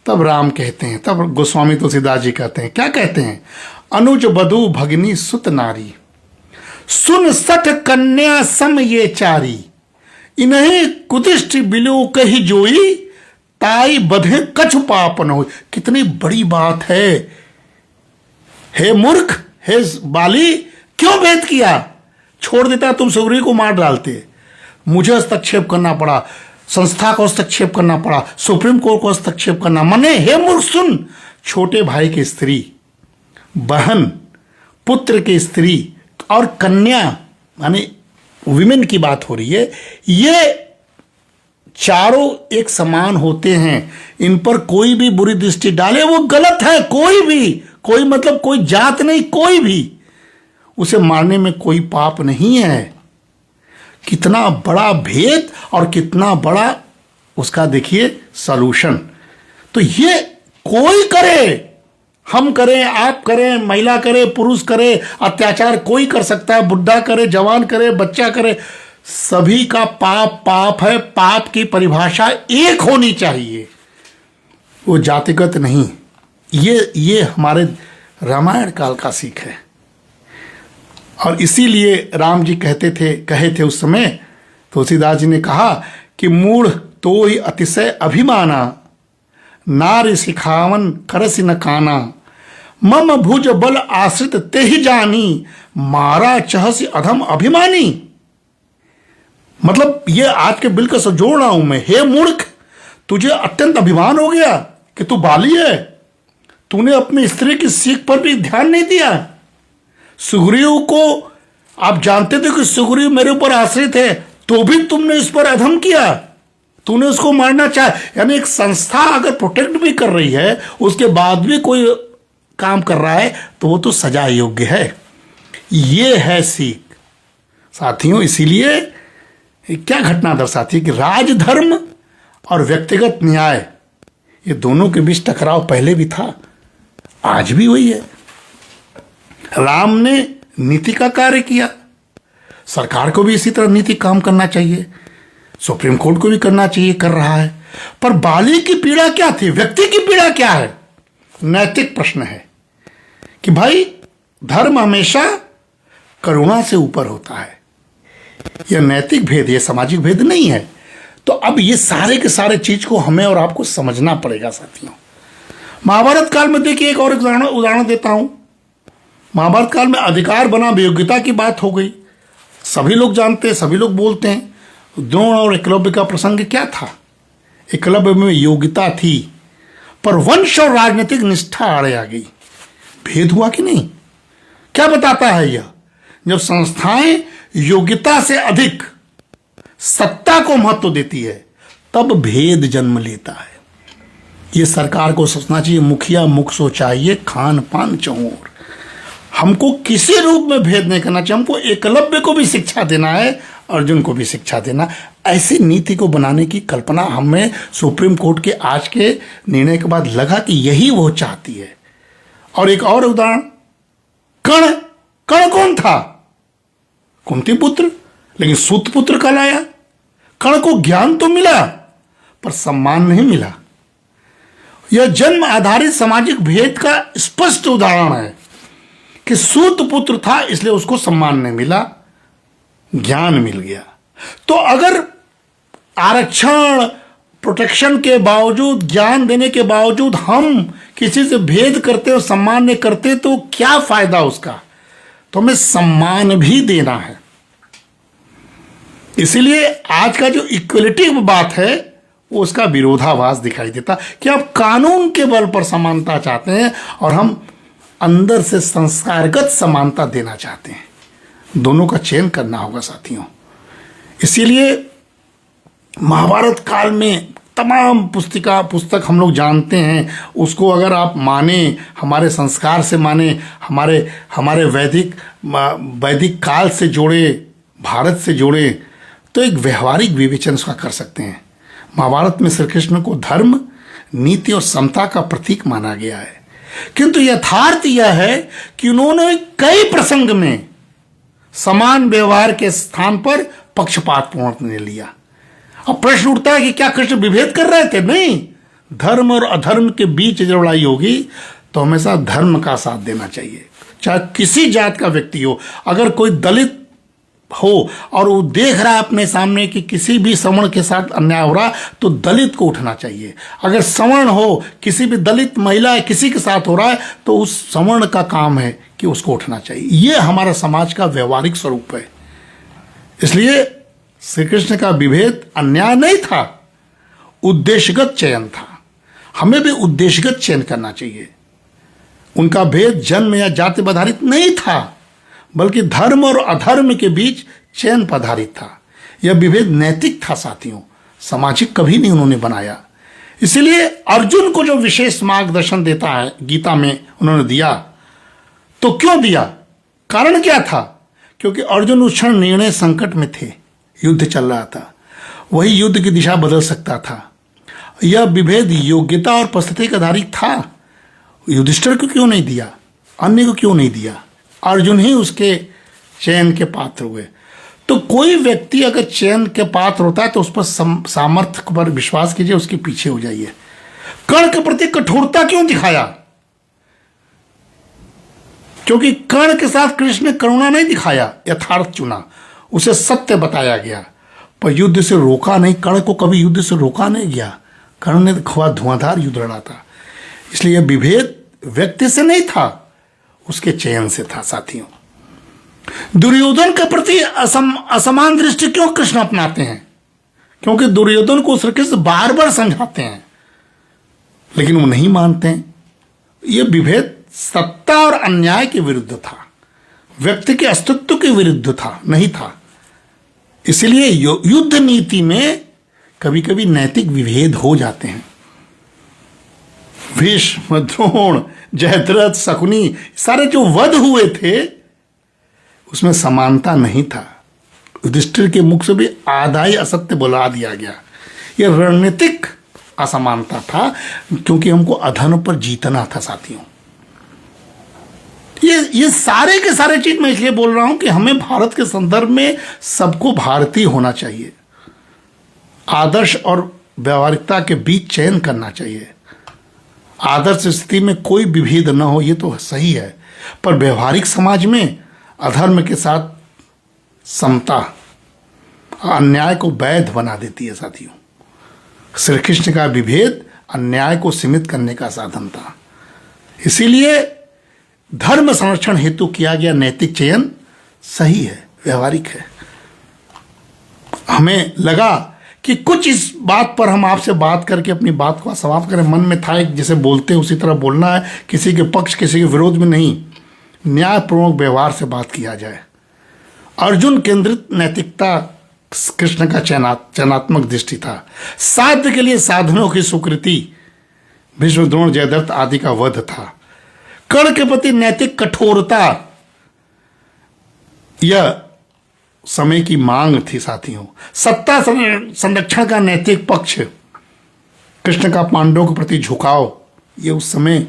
तब राम कहते हैं, तब गोस्वामी तुलसीदास जी कहते हैं, क्या कहते हैं? अनुज बधू भगनी सुत नारी, सुन सठ कन्या सम ये चारी, इन्हें कुतिष्ठ बिलो कही जोई, ताई बधे कछु पाप न हो। कितनी बड़ी बात है। हे मूर्ख, हे बाली, क्यों भेद किया? छोड़ देता तुम सुग्रीव को मार डालते। मुझे हस्तक्षेप करना पड़ा, संस्था को हस्तक्षेप करना पड़ा, सुप्रीम कोर्ट को हस्तक्षेप करना। मने हे मूर्ख सुन, छोटे भाई की स्त्री, बहन, पुत्र की स्त्री और कन्या, माने विमेन की बात हो रही है, ये चारों एक समान होते हैं। इन पर कोई भी बुरी दृष्टि डाले वो गलत है। कोई भी, कोई मतलब कोई जात नहीं, कोई भी उसे मारने में कोई पाप नहीं है। कितना बड़ा भेद और कितना बड़ा उसका देखिए सॉल्यूशन। तो ये कोई करे, हम करें, आप करें, महिला करे, पुरुष करे, अत्याचार कोई कर सकता है, बुढ़ा करे, जवान करे, बच्चा करे, सभी का पाप पाप है। पाप की परिभाषा एक होनी चाहिए, वो जातिगत नहीं। ये हमारे रामायण काल का सीख है। और इसीलिए राम जी कहे थे उस समय, तुलसीदास जी ने कहा कि मूढ़ तो ही अतिशय अभिमाना, नारी सिखावन करसि न काना, मम भुज बल आश्रित ते ही जानी, मारा चहसि अधम अभिमानी। मतलब ये आज के बिल का जोड़ रहा हूं मैं। हे मूर्ख, तुझे अत्यंत अभिमान हो गया कि तू बाली है, तूने अपनी स्त्री की सीख पर भी ध्यान नहीं दिया। सुग्रीव को आप जानते थे कि सुग्रीव मेरे ऊपर आश्रित है, तो भी तुमने इस पर अधम किया, तूने उसको मारना चाहा। यानी एक संस्था अगर प्रोटेक्ट भी कर रही है, उसके बाद भी कोई काम कर रहा है, तो वो तो सजा योग्य है। ये है सीख साथियों। इसीलिए क्या घटना दर्शाती है कि राजधर्म और व्यक्तिगत न्याय, ये दोनों के बीच टकराव पहले भी था, आज भी वही है। राम ने नीति का कार्य किया, सरकार को भी इसी तरह नीति काम करना चाहिए, सुप्रीम कोर्ट को भी करना चाहिए, कर रहा है। पर बाली की पीड़ा क्या थी, व्यक्ति की पीड़ा क्या है? नैतिक प्रश्न है कि भाई धर्म हमेशा करुणा से ऊपर होता है। यह नैतिक भेद, यह सामाजिक भेद नहीं है। तो अब ये सारे के सारे चीज को हमें और आपको समझना पड़ेगा साथियों। महाभारत काल में देखिए, एक और उदाहरण देता हूं। महाभारत काल में अधिकार बनाम योग्यता की बात हो गई, सभी लोग जानते हैं, सभी लोग बोलते हैं। द्रोण और एकलव्य का प्रसंग क्या था? एकलव्य में योग्यता थी, पर वंश और राजनीतिक निष्ठा आड़े आ गई। भेद हुआ कि नहीं? क्या बताता है यह? जब संस्थाएं योग्यता से अधिक सत्ता को महत्व देती है, तब भेद जन्म लेता है। यह सरकार को सोचना चाहिए। मुखिया मुख सो चाहिए, खान पान चौर। हमको किसी रूप में भेद नहीं करना चाहिए। हमको एकलव्य को भी शिक्षा देना है, अर्जुन को भी शिक्षा देना। ऐसी नीति को बनाने की कल्पना हमें सुप्रीम कोर्ट के आज के निर्णय के बाद लगा कि यही वो चाहती है। और एक और उदाहरण, कर्ण। कर्ण कौन था? कुंती पुत्र, लेकिन सूत पुत्र कहलाया। कर्ण को ज्ञान तो मिला, पर सम्मान नहीं मिला। यह जन्म आधारित सामाजिक भेद का स्पष्ट उदाहरण है कि सूत पुत्र था, इसलिए उसको सम्मान नहीं मिला, ज्ञान मिल गया। तो अगर आरक्षण प्रोटेक्शन के बावजूद, ज्ञान देने के बावजूद हम किसी से भेद करते और सम्मान नहीं करते, तो क्या फायदा उसका? तो हमें सम्मान भी देना है। इसीलिए आज का जो इक्वलिटी की बात है, वो उसका विरोधाभास दिखाई देता कि आप कानून के बल पर समानता चाहते हैं और हम अंदर से संस्कारगत समानता देना चाहते हैं। दोनों का चयन करना होगा साथियों। इसीलिए महाभारत काल में तमाम पुस्तक हम लोग जानते हैं, उसको अगर आप माने, हमारे संस्कार से माने, हमारे वैदिक काल से जोड़े, भारत से जोड़े, तो एक व्यवहारिक विवेचन उसका कर सकते हैं। महाभारत में श्री कृष्ण को धर्म, नीति और समता का प्रतीक माना गया है, किंतु यथार्थ यह है कि उन्होंने कई प्रसंग में समान व्यवहार के स्थान पर पक्षपातपूर्ण निर्णय लिया। अब प्रश्न उठता है कि क्या कृष्ण विभेद कर रहे थे? नहीं। धर्म और अधर्म के बीच जब लड़ाई होगी तो हमेशा धर्म का साथ देना चाहिए, चाहे किसी जात का व्यक्ति हो। अगर कोई दलित हो और वो देख रहा है अपने सामने कि किसी भी सवर्ण के साथ अन्याय हो रहा, तो दलित को उठना चाहिए। अगर सवर्ण हो, किसी भी दलित महिला किसी के साथ हो रहा है, तो उस सवर्ण का काम है कि उसको उठना चाहिए। ये हमारा समाज का व्यवहारिक स्वरूप है। इसलिए श्री कृष्ण का विभेद अन्याय नहीं था, उद्देश्यगत चयन था। हमें भी उद्देश्यगत चयन करना चाहिए। उनका भेद जन्म या जाति पर आधारित नहीं था, बल्कि धर्म और अधर्म के बीच चयन पर आधारित था। यह विभेद नैतिक था साथियों, सामाजिक कभी नहीं उन्होंने बनाया। इसलिए अर्जुन को जो विशेष मार्गदर्शन देता है गीता में उन्होंने दिया, तो क्यों दिया? कारण क्या था? क्योंकि अर्जुन उस क्षण निर्णय संकट में थे, युद्ध चल रहा था, वही युद्ध की दिशा बदल सकता था। यह विभेद योग्यता और परिस्थिति का आधारित था। युधिष्ठिर को क्यों नहीं दिया? अन्य को क्यों नहीं दिया? अर्जुन ही उसके चयन के पात्र हुए। तो कोई व्यक्ति अगर चयन के पात्र होता है तो उस पर सामर्थ्य पर विश्वास कीजिए, उसके पीछे हो जाइए। कर्ण के प्रति कठोरता क्यों दिखाया? क्योंकि कर्ण के साथ कृष्ण ने करुणा नहीं दिखाया, यथार्थ चुना, उसे सत्य बताया गया, पर युद्ध से रोका नहीं। कर्ण को कभी युद्ध से रोका नहीं गया। कर्ण ने धुआंधार युद्ध लड़ा था। इसलिए यह विभेद व्यक्ति से नहीं था, उसके चयन से था साथियों। दुर्योधन के प्रति असमान दृष्टि क्यों कृष्ण अपनाते हैं? क्योंकि दुर्योधन को श्री कृष्ण बार बार समझाते हैं, लेकिन वो नहीं मानते हैं। यह विभेद सत्ता और अन्याय के विरुद्ध था, व्यक्ति के अस्तित्व के विरुद्ध था, नहीं था। इसलिए युद्ध नीति में कभी कभी नैतिक विभेद हो जाते हैं। भीष्म, द्रोण, जयद्रथ, शकुनी, सारे जो वध हुए थे उसमें समानता नहीं था। युधिष्ठिर के मुख से भी आधा ही असत्य बुला दिया गया। यह रणनीतिक असमानता था, क्योंकि हमको अधर्म पर जीतना था साथियों। ये सारे के सारे चीज मैं इसलिए बोल रहा हूं कि हमें भारत के संदर्भ में सबको भारतीय होना चाहिए। आदर्श और व्यवहारिकता के बीच चयन करना चाहिए। आदर्श स्थिति में कोई विभेद न हो, ये तो सही है, पर व्यवहारिक समाज में अधर्म के साथ समता अन्याय को वैध बना देती है साथियों। श्री कृष्ण का विभेद अन्याय को सीमित करने का साधन था। इसीलिए धर्म संरक्षण हेतु किया गया नैतिक चयन सही है, व्यवहारिक है। हमें लगा कि कुछ इस बात पर हम आपसे बात करके अपनी बात को समाप्त करें। मन में था एक जैसे बोलते उसी तरह बोलना है, किसी के पक्ष किसी के विरोध में नहीं, न्यायपूर्वक व्यवहार से बात किया जाए। अर्जुन केंद्रित नैतिकता कृष्ण का चयनात्मक दृष्टि था। साध्य के लिए साधनों की स्वीकृति, भीष्म, द्रोण, जयद्रथ आदि का वध था। कर्ण के प्रति नैतिक कठोरता यह समय की मांग थी साथियों। सत्ता संरक्षण का नैतिक पक्ष, कृष्ण का पांडवों के प्रति झुकाव, यह उस समय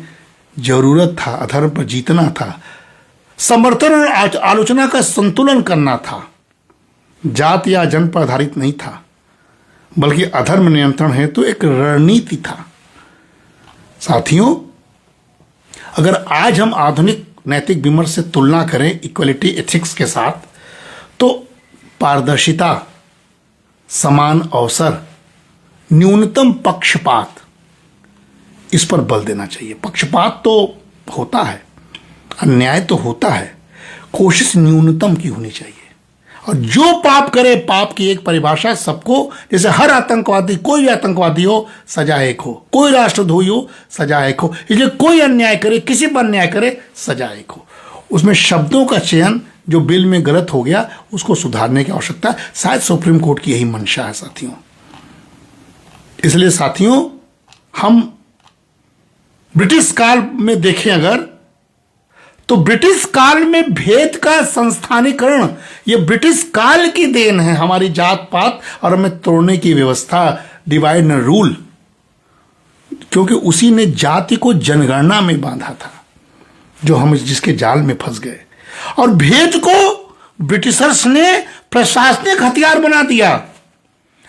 जरूरत था, अधर्म पर जीतना था। समर्थन और आलोचना का संतुलन करना था, जात या जन पर आधारित नहीं था, बल्कि अधर्म नियंत्रण हेतु एक रणनीति था। साथियों, अगर आज हम आधुनिक नैतिक विमर्श से तुलना करें इक्वलिटी एथिक्स के साथ, तो पारदर्शिता, समान अवसर, न्यूनतम पक्षपात, इस पर बल देना चाहिए। पक्षपात तो होता है, अन्याय तो होता है, कोशिश न्यूनतम की होनी चाहिए। और जो पाप करे, पाप की एक परिभाषा सबको, जैसे हर आतंकवादी, कोई भी आतंकवादी हो सजा एक हो, कोई राष्ट्रद्रोही हो सजा एक हो, इसलिए कोई अन्याय करे, किसी पर अन्याय करे सजा एक हो। उसमें शब्दों का चयन जो बिल में गलत हो गया उसको सुधारने की आवश्यकता है। शायद सुप्रीम कोर्ट की यही मंशा है साथियों। इसलिए साथियों, हम ब्रिटिश काल में देखें अगर, तो ब्रिटिश काल में भेद का संस्थानीकरण ये ब्रिटिश काल की देन है। हमारी जात पात और हमें तोड़ने की व्यवस्था, डिवाइड एंड रूल, क्योंकि उसी ने जाति को जनगणना में बांधा था, जो हम जिसके जाल में फंस गए। और भेद को ब्रिटिशर्स ने प्रशासनिक हथियार बना दिया।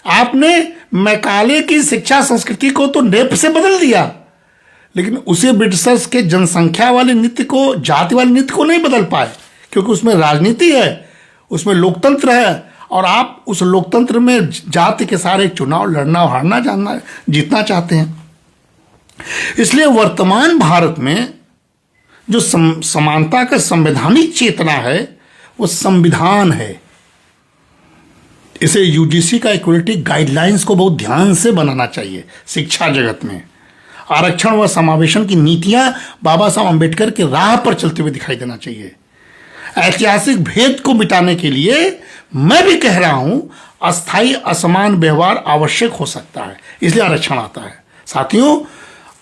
आपने मैकाले की शिक्षा संस्कृति को तो नेप से बदल दिया, लेकिन उसे ब्रिटिशर्स के जनसंख्या वाले नीति को, जाति वाले नीति को नहीं बदल पाए, क्योंकि उसमें राजनीति है, उसमें लोकतंत्र है, और आप उस लोकतंत्र में जाति के सारे चुनाव लड़ना, हारना, जानना, जीतना चाहते हैं। इसलिए वर्तमान भारत में जो समानता का संवैधानिक चेतना है वो संविधान है। इसे यूजीसी का इक्वलिटी गाइडलाइंस को बहुत ध्यान से बनाना चाहिए। शिक्षा जगत में आरक्षण व समावेशन की नीतियां बाबा साहब अम्बेडकर के राह पर चलते हुए दिखाई देना चाहिए। ऐतिहासिक भेद को मिटाने के लिए मैं भी कह रहा हूं अस्थायी असमान व्यवहार आवश्यक हो सकता है, इसलिए आरक्षण आता है। साथियों,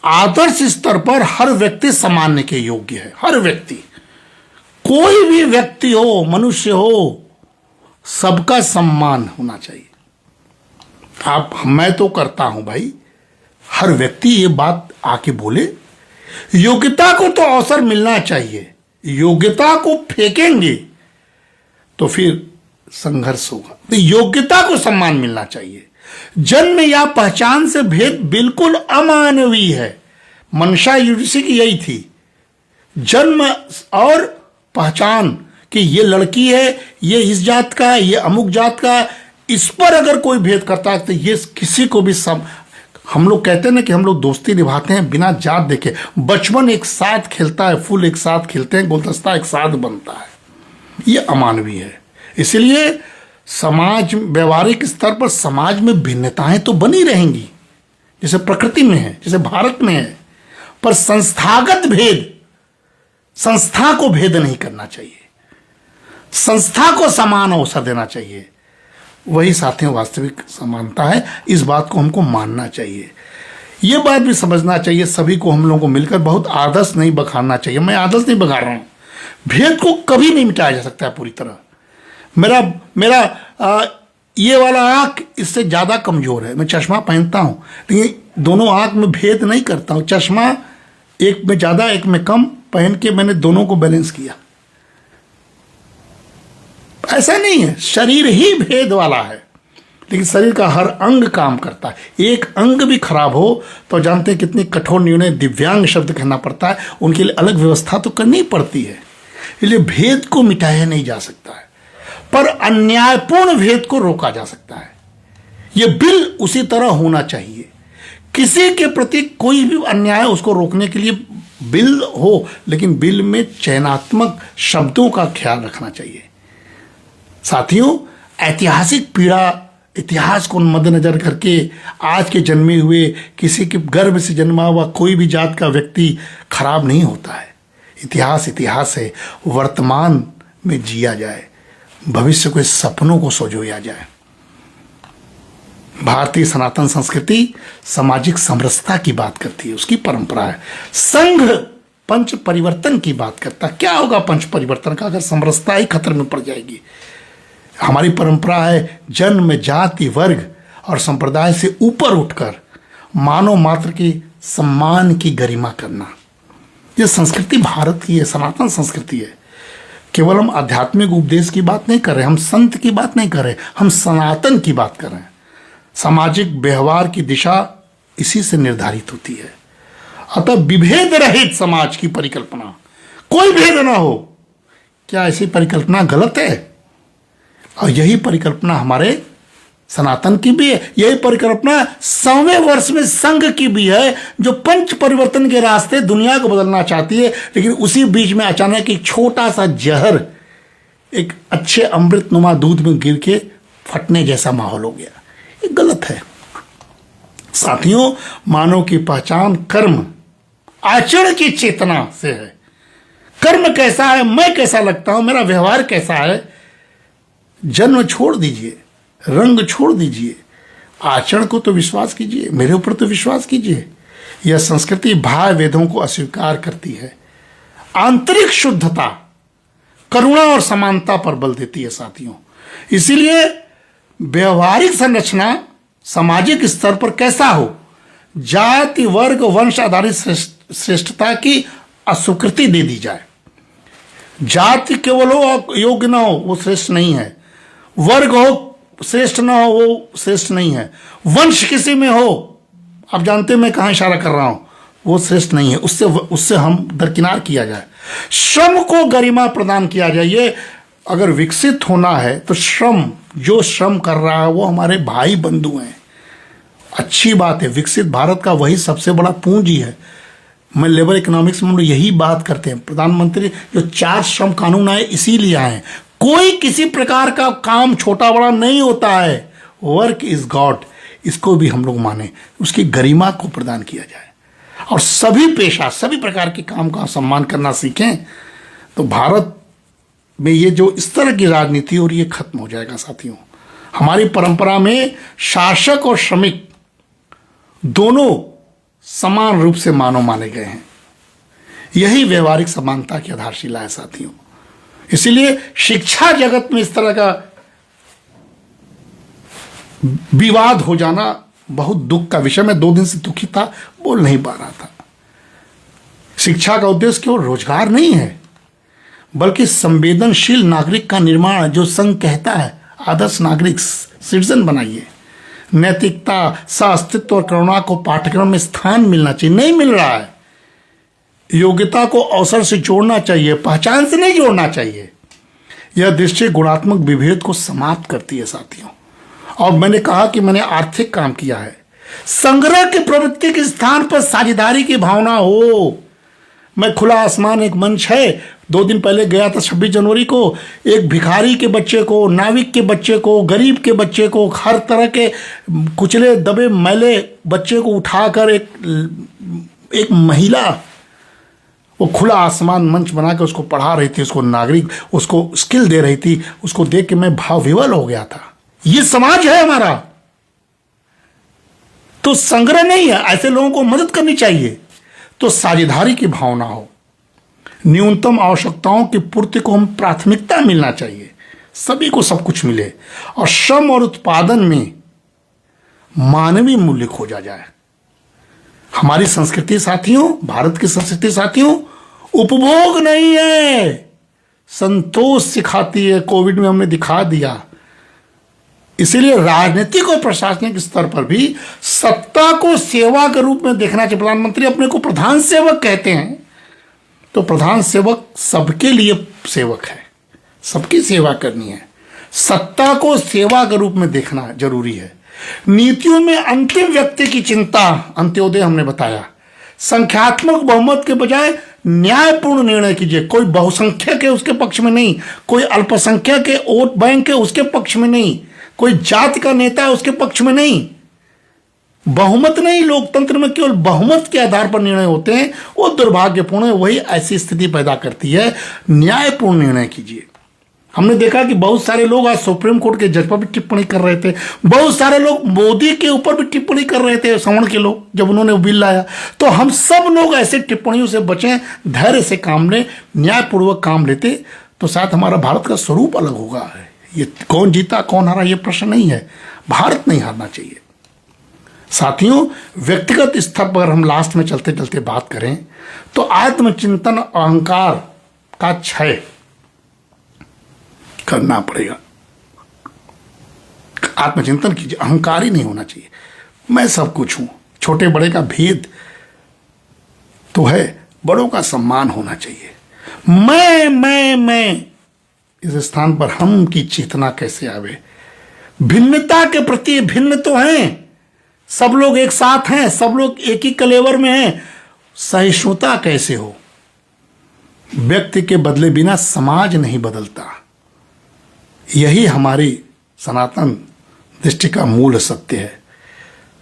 आदर्श स्तर पर हर व्यक्ति सम्मान के योग्य है। हर व्यक्ति, कोई भी व्यक्ति हो, मनुष्य हो, सबका सम्मान होना चाहिए। मैं तो करता हूं भाई, हर व्यक्ति ये बात आके बोले। योग्यता को तो अवसर मिलना चाहिए। योग्यता को फेंकेंगे तो फिर संघर्ष होगा। तो योग्यता को सम्मान मिलना चाहिए। जन्म या पहचान से भेद बिल्कुल अमानवीय है। मंशा यूजीसी की यही थी, जन्म और पहचान, कि ये लड़की है, ये इस जात का है, ये अमुक जात का है, इस पर अगर कोई भेद करता है तो ये किसी को भी हम लोग कहते हैं ना कि हम लोग दोस्ती निभाते हैं बिना जात देखे। बचपन एक साथ खेलता है, फूल एक साथ खिलते हैं, गुलदस्ता एक साथ बनता है, ये अमानवीय है। इसलिए समाज, व्यवहारिक स्तर पर समाज में भिन्नताएं तो बनी रहेंगी, जैसे प्रकृति में है, जैसे भारत में है, पर संस्थागत भेद, संस्था को भेद नहीं करना चाहिए, संस्था को समान अवसर देना चाहिए। वही साथियों वास्तविक समानता है। इस बात को हमको मानना चाहिए। ये बात भी समझना चाहिए सभी को, हम लोगों को मिलकर। बहुत आदर्श नहीं बखानना चाहिए, मैं आदर्श नहीं बखा रहा हूं। भेद को कभी नहीं मिटाया जा सकता है पूरी तरह। मेरा ये वाला आंख इससे ज्यादा कमजोर है, मैं चश्मा पहनता हूं, लेकिन दोनों आंख में भेद नहीं करता हूं। चश्मा एक में ज्यादा एक में कम पहन के मैंने दोनों को बैलेंस किया। ऐसा नहीं है, शरीर ही भेद वाला है, लेकिन शरीर का हर अंग काम करता है। एक अंग भी खराब हो तो जानते हैं कितनी कठोर निर्णय, दिव्यांग शब्द कहना पड़ता है, उनके लिए अलग व्यवस्था तो करनी पड़ती है। इसलिए भेद को मिटाया नहीं जा सकता है, पर अन्यायपूर्ण भेद को रोका जा सकता है। यह बिल उसी तरह होना चाहिए। किसी के प्रति कोई भी अन्याय, उसको रोकने के लिए बिल हो, लेकिन बिल में चयनात्मक शब्दों का ख्याल रखना चाहिए। साथियों, ऐतिहासिक पीड़ा, इतिहास को मद्देनजर करके आज के जन्मे हुए, किसी के गर्भ से जन्मा हुआ कोई भी जात का व्यक्ति खराब नहीं होता है। इतिहास इतिहास है। वर्तमान में जिया जाए, भविष्य के सपनों को संजोया जाए। भारतीय सनातन संस्कृति सामाजिक समरसता की बात करती है, उसकी परंपरा है। संघ पंच परिवर्तन की बात करता है। क्या होगा पंच परिवर्तन का अगर समरसता ही खतरे में पड़ जाएगी? हमारी परंपरा है जन्म, जाति, वर्ग और संप्रदाय से ऊपर उठकर मानव मात्र की सम्मान की गरिमा करना। यह संस्कृति भारत की है, सनातन संस्कृति है। केवल हम आध्यात्मिक उपदेश की बात नहीं कर रहे, हम संत की बात नहीं कर रहे, हम सनातन की बात कर रहे हैं। सामाजिक व्यवहार की दिशा इसी से निर्धारित होती है। अतः विभेद रहित समाज की परिकल्पना, कोई भेद ना हो, क्या ऐसी परिकल्पना गलत है? और यही परिकल्पना हमारे सनातन की भी है। यही परिकल्पना 100वें वर्ष में संघ की भी है, जो पंच परिवर्तन के रास्ते दुनिया को बदलना चाहती है। लेकिन उसी बीच में अचानक एक छोटा सा जहर एक अच्छे अमृतनुमा दूध में गिर के फटने जैसा माहौल हो गया। ये गलत है साथियों। मानव की पहचान कर्म आचरण की चेतना से है। कर्म कैसा है, मैं कैसा लगता हूं, मेरा व्यवहार कैसा है, जन्म छोड़ दीजिए, रंग छोड़ दीजिए, आचरण को तो विश्वास कीजिए, मेरे ऊपर तो विश्वास कीजिए। यह संस्कृति भाव वेदों को अस्वीकार करती है, आंतरिक शुद्धता, करुणा और समानता पर बल देती है साथियों। इसीलिए व्यवहारिक संरचना सामाजिक स्तर पर कैसा हो, जाति वर्ग वंश आधारित श्रेष्ठता की अस्वीकृति दे दी जाए। जाति केवल हो और योग्य ना हो वो श्रेष्ठ नहीं है, वर्ग हो श्रेष्ठ ना हो वो श्रेष्ठ नहीं है, वंश किसी में हो, आप जानते हैं मैं कहां इशारा कर रहा हूं, वो श्रेष्ठ नहीं है, उससे हम दरकिनार किया जाए। श्रम को गरिमा प्रदान किया जाए। ये अगर विकसित होना है तो श्रम, जो श्रम कर रहा है वो हमारे भाई बंधु हैं, अच्छी बात है। विकसित भारत का वही सबसे बड़ा पूंजी है। मैं लेबर इकोनॉमिक्स में हम लोग यही बात करते हैं। प्रधानमंत्री जो 4 श्रम कानून आए इसीलिए आए। कोई किसी प्रकार का काम छोटा बड़ा नहीं होता है। वर्क इज गॉड, इसको भी हम लोग माने, उसकी गरिमा को प्रदान किया जाए और सभी पेशा सभी प्रकार के काम का सम्मान करना सीखें तो भारत में ये जो इस तरह की राजनीति और ये खत्म हो जाएगा साथियों। हमारी परंपरा में शासक और श्रमिक दोनों समान रूप से मानव माने गए हैं। यही व्यवहारिक समानता की आधारशिला है साथियों। इसीलिए शिक्षा जगत में इस तरह का विवाद हो जाना बहुत दुख का विषय। मैं 2 दिन से दुखी था, बोल नहीं पा रहा था। शिक्षा का उद्देश्य केवल रोजगार नहीं है बल्कि संवेदनशील नागरिक का निर्माण, जो संघ कहता है आदर्श नागरिक सिटीजन बनाइए। नैतिकता, सह-अस्तित्व और करुणा को पाठ्यक्रम में स्थान मिलना चाहिए, नहीं मिल रहा है। योग्यता को अवसर से जोड़ना चाहिए, पहचान से नहीं जोड़ना चाहिए। यह दृष्टि गुणात्मक विभेद को समाप्त करती है साथियों। और मैंने कहा कि मैंने आर्थिक काम किया है। संग्रह की प्रवृत्ति के स्थान पर साझेदारी की भावना हो। मैं खुला आसमान एक मंच है, 2 दिन पहले गया था 26 जनवरी को। एक भिखारी के बच्चे को, नाविक के बच्चे को, गरीब के बच्चे को, हर तरह के कुचले दबे मैले बच्चे को उठाकर एक महिला वो खुला आसमान मंच बना के उसको पढ़ा रही थी, उसको नागरिक, उसको स्किल दे रही थी। उसको देख के मैं भाव विवल हो गया था। ये समाज है हमारा, तो संग्रह नहीं है, ऐसे लोगों को मदद करनी चाहिए। तो साझेदारी की भावना हो, न्यूनतम आवश्यकताओं की पूर्ति को हम प्राथमिकता मिलना चाहिए, सभी को सब कुछ मिले और श्रम और उत्पादन में मानवीय मूल्य खोजा जाए। हमारी संस्कृति साथियों, भारत की संस्कृति साथियों, उपभोग नहीं है, संतोष सिखाती है। कोविड में हमने दिखा दिया। इसीलिए राजनीतिक और प्रशासनिक स्तर पर भी सत्ता को सेवा के रूप में देखना चाहिए। प्रधानमंत्री अपने को प्रधान सेवक कहते हैं, तो प्रधान सेवक सबके लिए सेवक है, सबकी सेवा करनी है। सत्ता को सेवा के रूप में देखना जरूरी है। नीतियों में अंतिम व्यक्ति की चिंता, अंत्योदय हमने बताया। संख्यात्मक बहुमत के बजाय न्यायपूर्ण निर्णय कीजिए। कोई बहुसंख्यक है उसके पक्ष में नहीं, कोई अल्पसंख्यक के वोट बैंक है उसके पक्ष में नहीं, कोई जाति का नेता है उसके पक्ष में नहीं। बहुमत नहीं, लोकतंत्र में केवल बहुमत के आधार पर निर्णय होते हैं, वो दुर्भाग्यपूर्ण है। वही ऐसी स्थिति पैदा करती है। न्यायपूर्ण निर्णय कीजिए। हमने देखा कि बहुत सारे लोग आज सुप्रीम कोर्ट के जज पर भी टिप्पणी कर रहे थे, बहुत सारे लोग मोदी के ऊपर भी टिप्पणी कर रहे थे, सवर्ण के लोग, जब उन्होंने बिल लाया। तो हम सब लोग ऐसे टिप्पणियों से बचें, धैर्य से काम लें, न्यायपूर्वक काम लेते तो शायद हमारा भारत का स्वरूप अलग होगा। ये कौन जीता कौन हारा ये प्रश्न नहीं है, भारत नहीं हारना चाहिए। साथियों, व्यक्तिगत स्तर पर हम लास्ट में चलते चलते बात करें तो आत्मचिंतन, अहंकार का क्षय करना पड़ेगा। आत्मचिंतन कीजिए, अहंकारी नहीं होना चाहिए। मैं सब कुछ हूं, छोटे बड़े का भेद तो है, बड़ों का सम्मान होना चाहिए। मैं इस स्थान पर हम की चेतना कैसे आवे? भिन्नता के प्रति भिन्न तो हैं, सब लोग एक साथ हैं, सब लोग एक ही कलेवर में हैं। सहिष्णुता कैसे हो? व्यक्ति के बदले बिना समाज नहीं बदलता। यही हमारी सनातन दृष्टि का मूल सत्य है।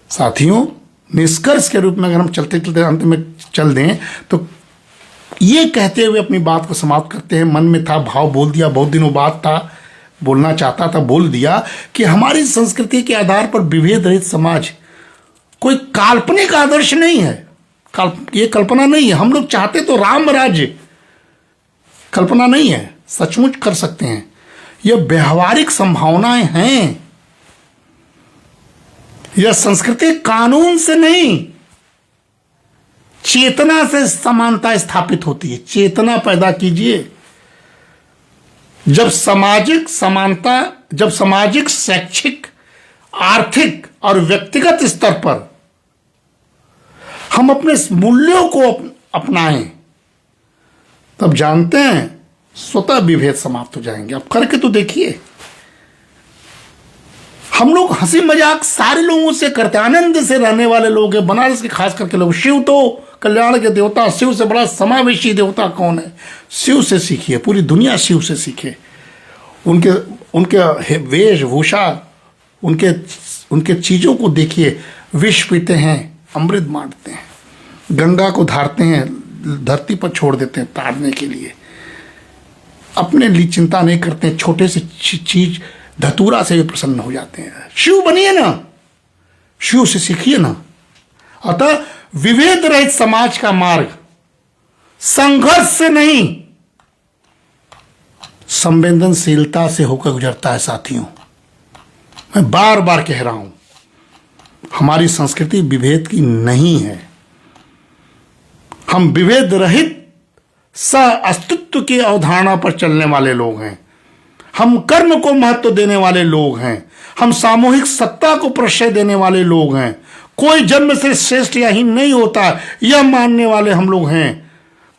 साथियों, निष्कर्ष के रूप में अगर हम चलते चलते अंत में चल दें तो ये कहते हुए अपनी बात को समाप्त करते हैं। मन में था, भाव बोल दिया, बहुत दिनों बाद था, बोलना चाहता था, बोल दिया कि हमारी संस्कृति के आधार पर विभेद रहित समाज कोई काल्पनिक आदर्श नहीं है। ये कल्पना नहीं है। हम लोग चाहते तो राम राज्य, कल्पना नहीं है, सचमुच कर सकते हैं। यह व्यवहारिक संभावनाएं हैं। यह संस्कृति कानून से नहीं, चेतना से समानता स्थापित होती है। चेतना पैदा कीजिए। जब सामाजिक समानता, जब सामाजिक, शैक्षिक, आर्थिक और व्यक्तिगत स्तर पर हम अपने मूल्यों को अपनाएं, तब जानते हैं स्वतः विभेद समाप्त हो जाएंगे। अब करके तो देखिए। हम लोग हंसी मजाक सारे लोगों से करते, आनंद से रहने वाले लोग हैं, बनारस के खास करके लोग। शिव तो कल्याण के देवता, शिव से बड़ा समावेशी देवता कौन है? शिव से सीखिए, पूरी दुनिया शिव से सीखे। उनके वेशभूषा, उनके चीज़ों को देखिए। विष पीते हैं, अमृत बांटते हैं, गंगा को धारते हैं, धरती पर छोड़ देते हैं तारने के लिए। अपने लिए चिंता नहीं करते हैं, छोटे से चीज धतूरा से भी प्रसन्न हो जाते हैं। शिव बनिए ना, शिव से सीखिए ना। अतः विभेद रहित समाज का मार्ग संघर्ष से नहीं, संवेदनशीलता से होकर गुजरता है। साथियों, मैं बार बार कह रहा हूं, हमारी संस्कृति विभेद की नहीं है। हम विभेद रहित सह अस्तित्व की अवधारणा पर चलने वाले लोग हैं। हम कर्म को महत्व देने वाले लोग हैं। हम सामूहिक सत्ता को प्रश्रय देने वाले लोग हैं। कोई जन्म से श्रेष्ठ या हीन नहीं होता, यह मानने वाले हम लोग हैं।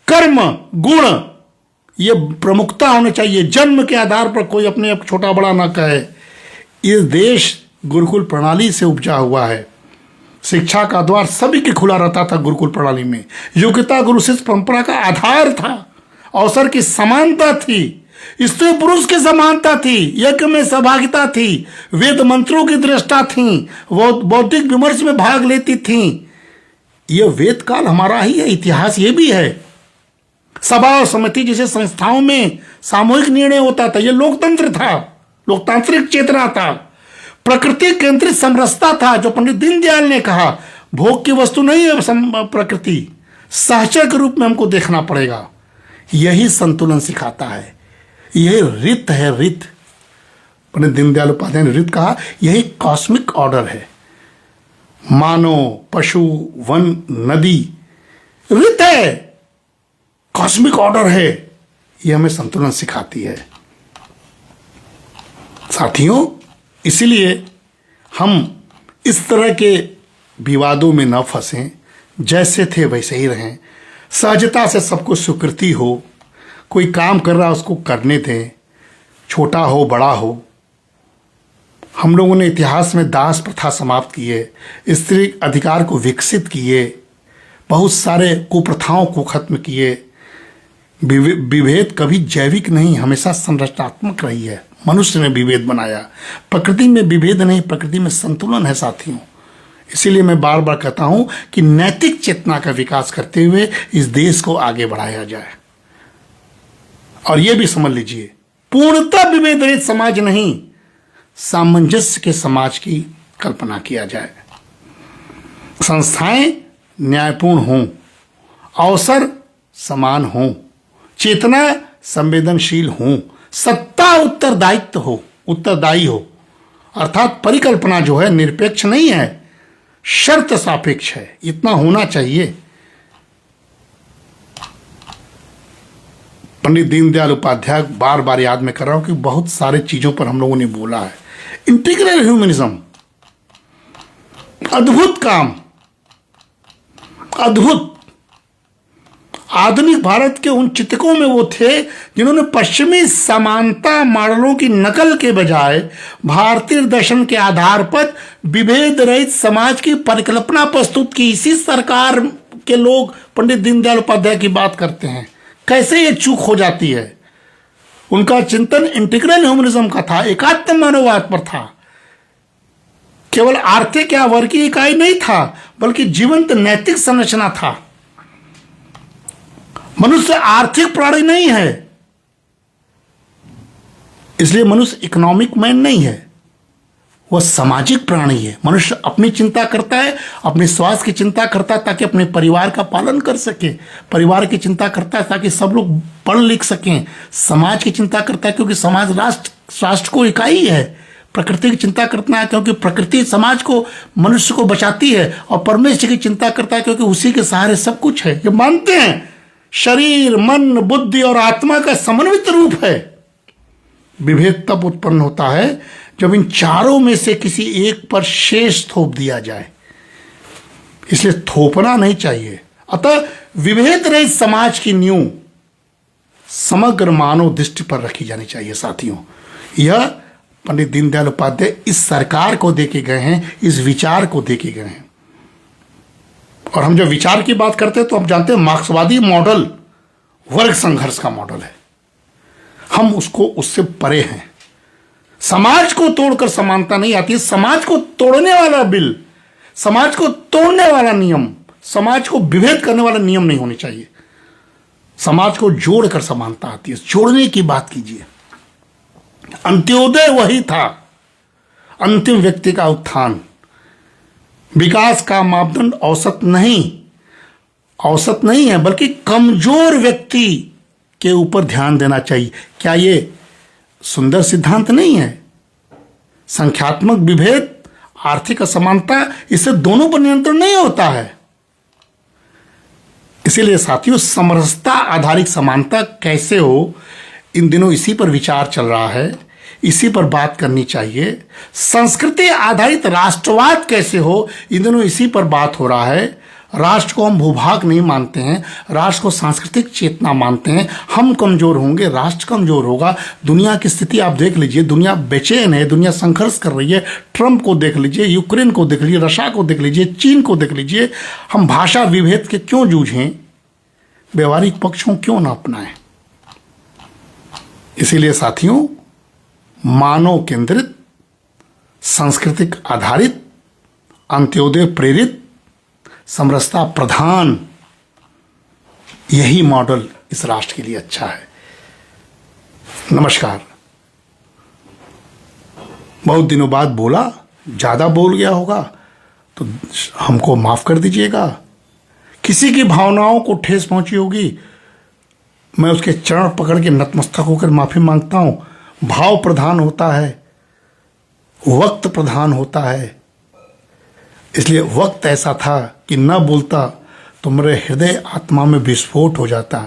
कर्म, गुण, ये प्रमुखता होनी चाहिए। जन्म के आधार पर कोई अपने आप छोटा बड़ा ना कहे। ये देश गुरुकुल प्रणाली से उपजा हुआ है। शिक्षा का द्वार सभी के खुला रहता था गुरुकुल प्रणाली में। योग्यता गुरु शिष्य परंपरा का आधार था। अवसर की समानता थी, स्त्री पुरुष की समानता थी, यज्ञ में सहभागिता थी, वेद मंत्रों की दृष्टा थी, वो बौद्धिक विमर्श में भाग लेती थी। यह वेद काल हमारा ही है, इतिहास ये भी है। सभा और समिति जैसे संस्थाओं में सामूहिक निर्णय होता था। यह लोकतंत्र था, लोकतांत्रिक चेतना था, प्रकृति केंद्रित समरसता था। जो पंडित दीनदयाल ने कहा, भोग की वस्तु नहीं है प्रकृति, सहचर के रूप में हमको देखना पड़ेगा। यही संतुलन सिखाता है। यह रित है, रित। पंडित दीनदयाल उपाध्याय ने रित कहा, यही कॉस्मिक ऑर्डर है। मानव, पशु, वन, नदी, रित है, कॉस्मिक ऑर्डर है। यह हमें संतुलन सिखाती है। साथियों, इसलिए हम इस तरह के विवादों में न फंसें, जैसे थे वैसे ही रहें। सहजता से सबको स्वीकृति हो। कोई काम कर रहा है उसको करने दें, छोटा हो बड़ा हो। हम लोगों ने इतिहास में दास प्रथा समाप्त की है, स्त्री अधिकार को विकसित किए, बहुत सारे कुप्रथाओं को खत्म किए। विभेद कभी जैविक नहीं, हमेशा संरचनात्मक रही है। मनुष्य ने विभेद बनाया। प्रकृति में विभेद नहीं, प्रकृति में संतुलन है साथियों। इसीलिए मैं बार बार कहता हूं कि नैतिक चेतना का विकास करते हुए इस देश को आगे बढ़ाया जाए। और यह भी समझ लीजिए, पूर्णतः विभेद रहित समाज नहीं, सामंजस्य के समाज की कल्पना किया जाए। संस्थाएं न्यायपूर्ण हों, अवसर समान हों, चेतना संवेदनशील हों, सत्ता उत्तरदायी हो। अर्थात परिकल्पना जो है निरपेक्ष नहीं है, शर्त सापेक्ष है। इतना होना चाहिए। पंडित दीनदयाल उपाध्याय बार बार याद में कर रहा हूं कि बहुत सारे चीजों पर हम लोगों ने बोला है। इंटीग्रल ह्यूमनिज्म, अद्भुत काम, अद्भुत। आधुनिक भारत के उन चिंतकों में वो थे जिन्होंने पश्चिमी समानता मॉडलों की नकल के बजाय भारतीय दर्शन के आधार पर विभेद रहित समाज की परिकल्पना प्रस्तुत की। इसी सरकार के लोग पंडित दीनदयाल उपाध्याय की बात करते हैं। कैसे ये चूक हो जाती है? उनका चिंतन इंटीग्रल ह्यूमनिज्म का था, एकात्म मानववाद पर था। केवल आर्थिक या वर्गीय इकाई नहीं था, बल्कि जीवंत नैतिक संरचना था। मनुष्य आर्थिक प्राणी नहीं है, इसलिए मनुष्य इकोनॉमिक मैन नहीं है, वह सामाजिक प्राणी है। मनुष्य अपनी चिंता करता है, अपने स्वास्थ्य की चिंता करता है ताकि अपने परिवार का पालन कर सके, परिवार की चिंता करता है ताकि सब लोग पढ़ लिख सकें, समाज की चिंता करता है क्योंकि समाज राष्ट्र को इकाई है, प्रकृति की चिंता करता है क्योंकि प्रकृति समाज को, मनुष्य को बचाती है, और परमेश्वर की चिंता करता है क्योंकि उसी के सहारे सब कुछ है। ये मानते हैं शरीर, मन, बुद्धि और आत्मा का समन्वित रूप है। विभेद तब उत्पन्न होता है जब इन चारों में से किसी एक पर शेष थोप दिया जाए, इसलिए थोपना नहीं चाहिए। अतः विभेद रहित समाज की नींव समग्र मानव दृष्टि पर रखी जानी चाहिए। साथियों, यह पंडित दीनदयाल उपाध्याय इस सरकार को देके गए हैं, इस विचार को देके गए हैं। और हम जब विचार की बात करते हैं तो हम जानते हैं मार्क्सवादी मॉडल वर्ग संघर्ष का मॉडल है, हम उसको उससे परे हैं। समाज को तोड़कर समानता नहीं आती है, समाज को तोड़ने वाला बिल, समाज को तोड़ने वाला नियम, समाज को विभेद करने वाला नियम नहीं होने चाहिए। समाज को जोड़कर समानता आती है, जोड़ने की बात कीजिए। अंत्योदय वही था, अंतिम व्यक्ति का उत्थान। विकास का मापदंड औसत नहीं है, बल्कि कमजोर व्यक्ति के ऊपर ध्यान देना चाहिए। क्या ये सुंदर सिद्धांत नहीं है? संख्यात्मक विभेद, आर्थिक असमानता, इससे दोनों पर नियंत्रण नहीं होता है। इसीलिए साथियों, समरसता आधारित समानता कैसे हो, इन दिनों इसी पर विचार चल रहा है, इसी पर बात करनी चाहिए। संस्कृति आधारित राष्ट्रवाद कैसे हो, इन दिनों इसी पर बात हो रहा है। राष्ट्र को हम भूभाग नहीं मानते हैं, राष्ट्र को सांस्कृतिक चेतना मानते हैं। हम कमजोर होंगे, राष्ट्र कमजोर होगा। दुनिया की स्थिति आप देख लीजिए, दुनिया बेचैन है, दुनिया संघर्ष कर रही है। ट्रंप को देख लीजिए, यूक्रेन को देख लीजिए, रशिया को देख लीजिए, चीन को देख लीजिए। हम भाषा विभेद के क्यों जूझें, व्यवहारिक पक्ष को क्यों ना अपनाएं? इसीलिए साथियों, मानव केंद्रित, सांस्कृतिक आधारित, अंत्योदय प्रेरित, समरसता प्रधान, यही मॉडल इस राष्ट्र के लिए अच्छा है। नमस्कार। बहुत दिनों बाद बोला, ज्यादा बोल गया होगा तो हमको माफ कर दीजिएगा। किसी की भावनाओं को ठेस पहुंची होगी, मैं उसके चरण पकड़ के नतमस्तक होकर माफी मांगता हूं। भाव प्रधान होता है, वक्त प्रधान होता है, इसलिए वक्त ऐसा था कि न बोलता तो मेरे हृदय आत्मा में विस्फोट हो जाता।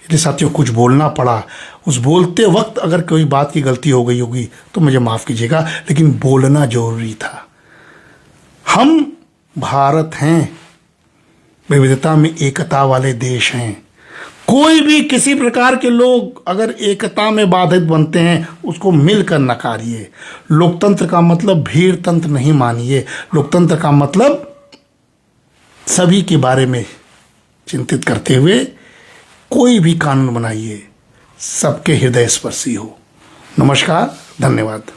इसलिए साथियों, कुछ बोलना पड़ा। उस बोलते वक्त अगर कोई बात की गलती हो गई होगी तो मुझे माफ कीजिएगा, लेकिन बोलना जरूरी था। हम भारत हैं, विविधता में एकता वाले देश हैं। कोई भी किसी प्रकार के लोग अगर एकता में बाधित बनते हैं, उसको मिलकर नकारिए। लोकतंत्र का मतलब भीड़ तंत्र नहीं मानिए। लोकतंत्र का मतलब सभी के बारे में चिंतित करते हुए कोई भी कानून बनाइए, सबके हृदय स्पर्शी हो। नमस्कार, धन्यवाद।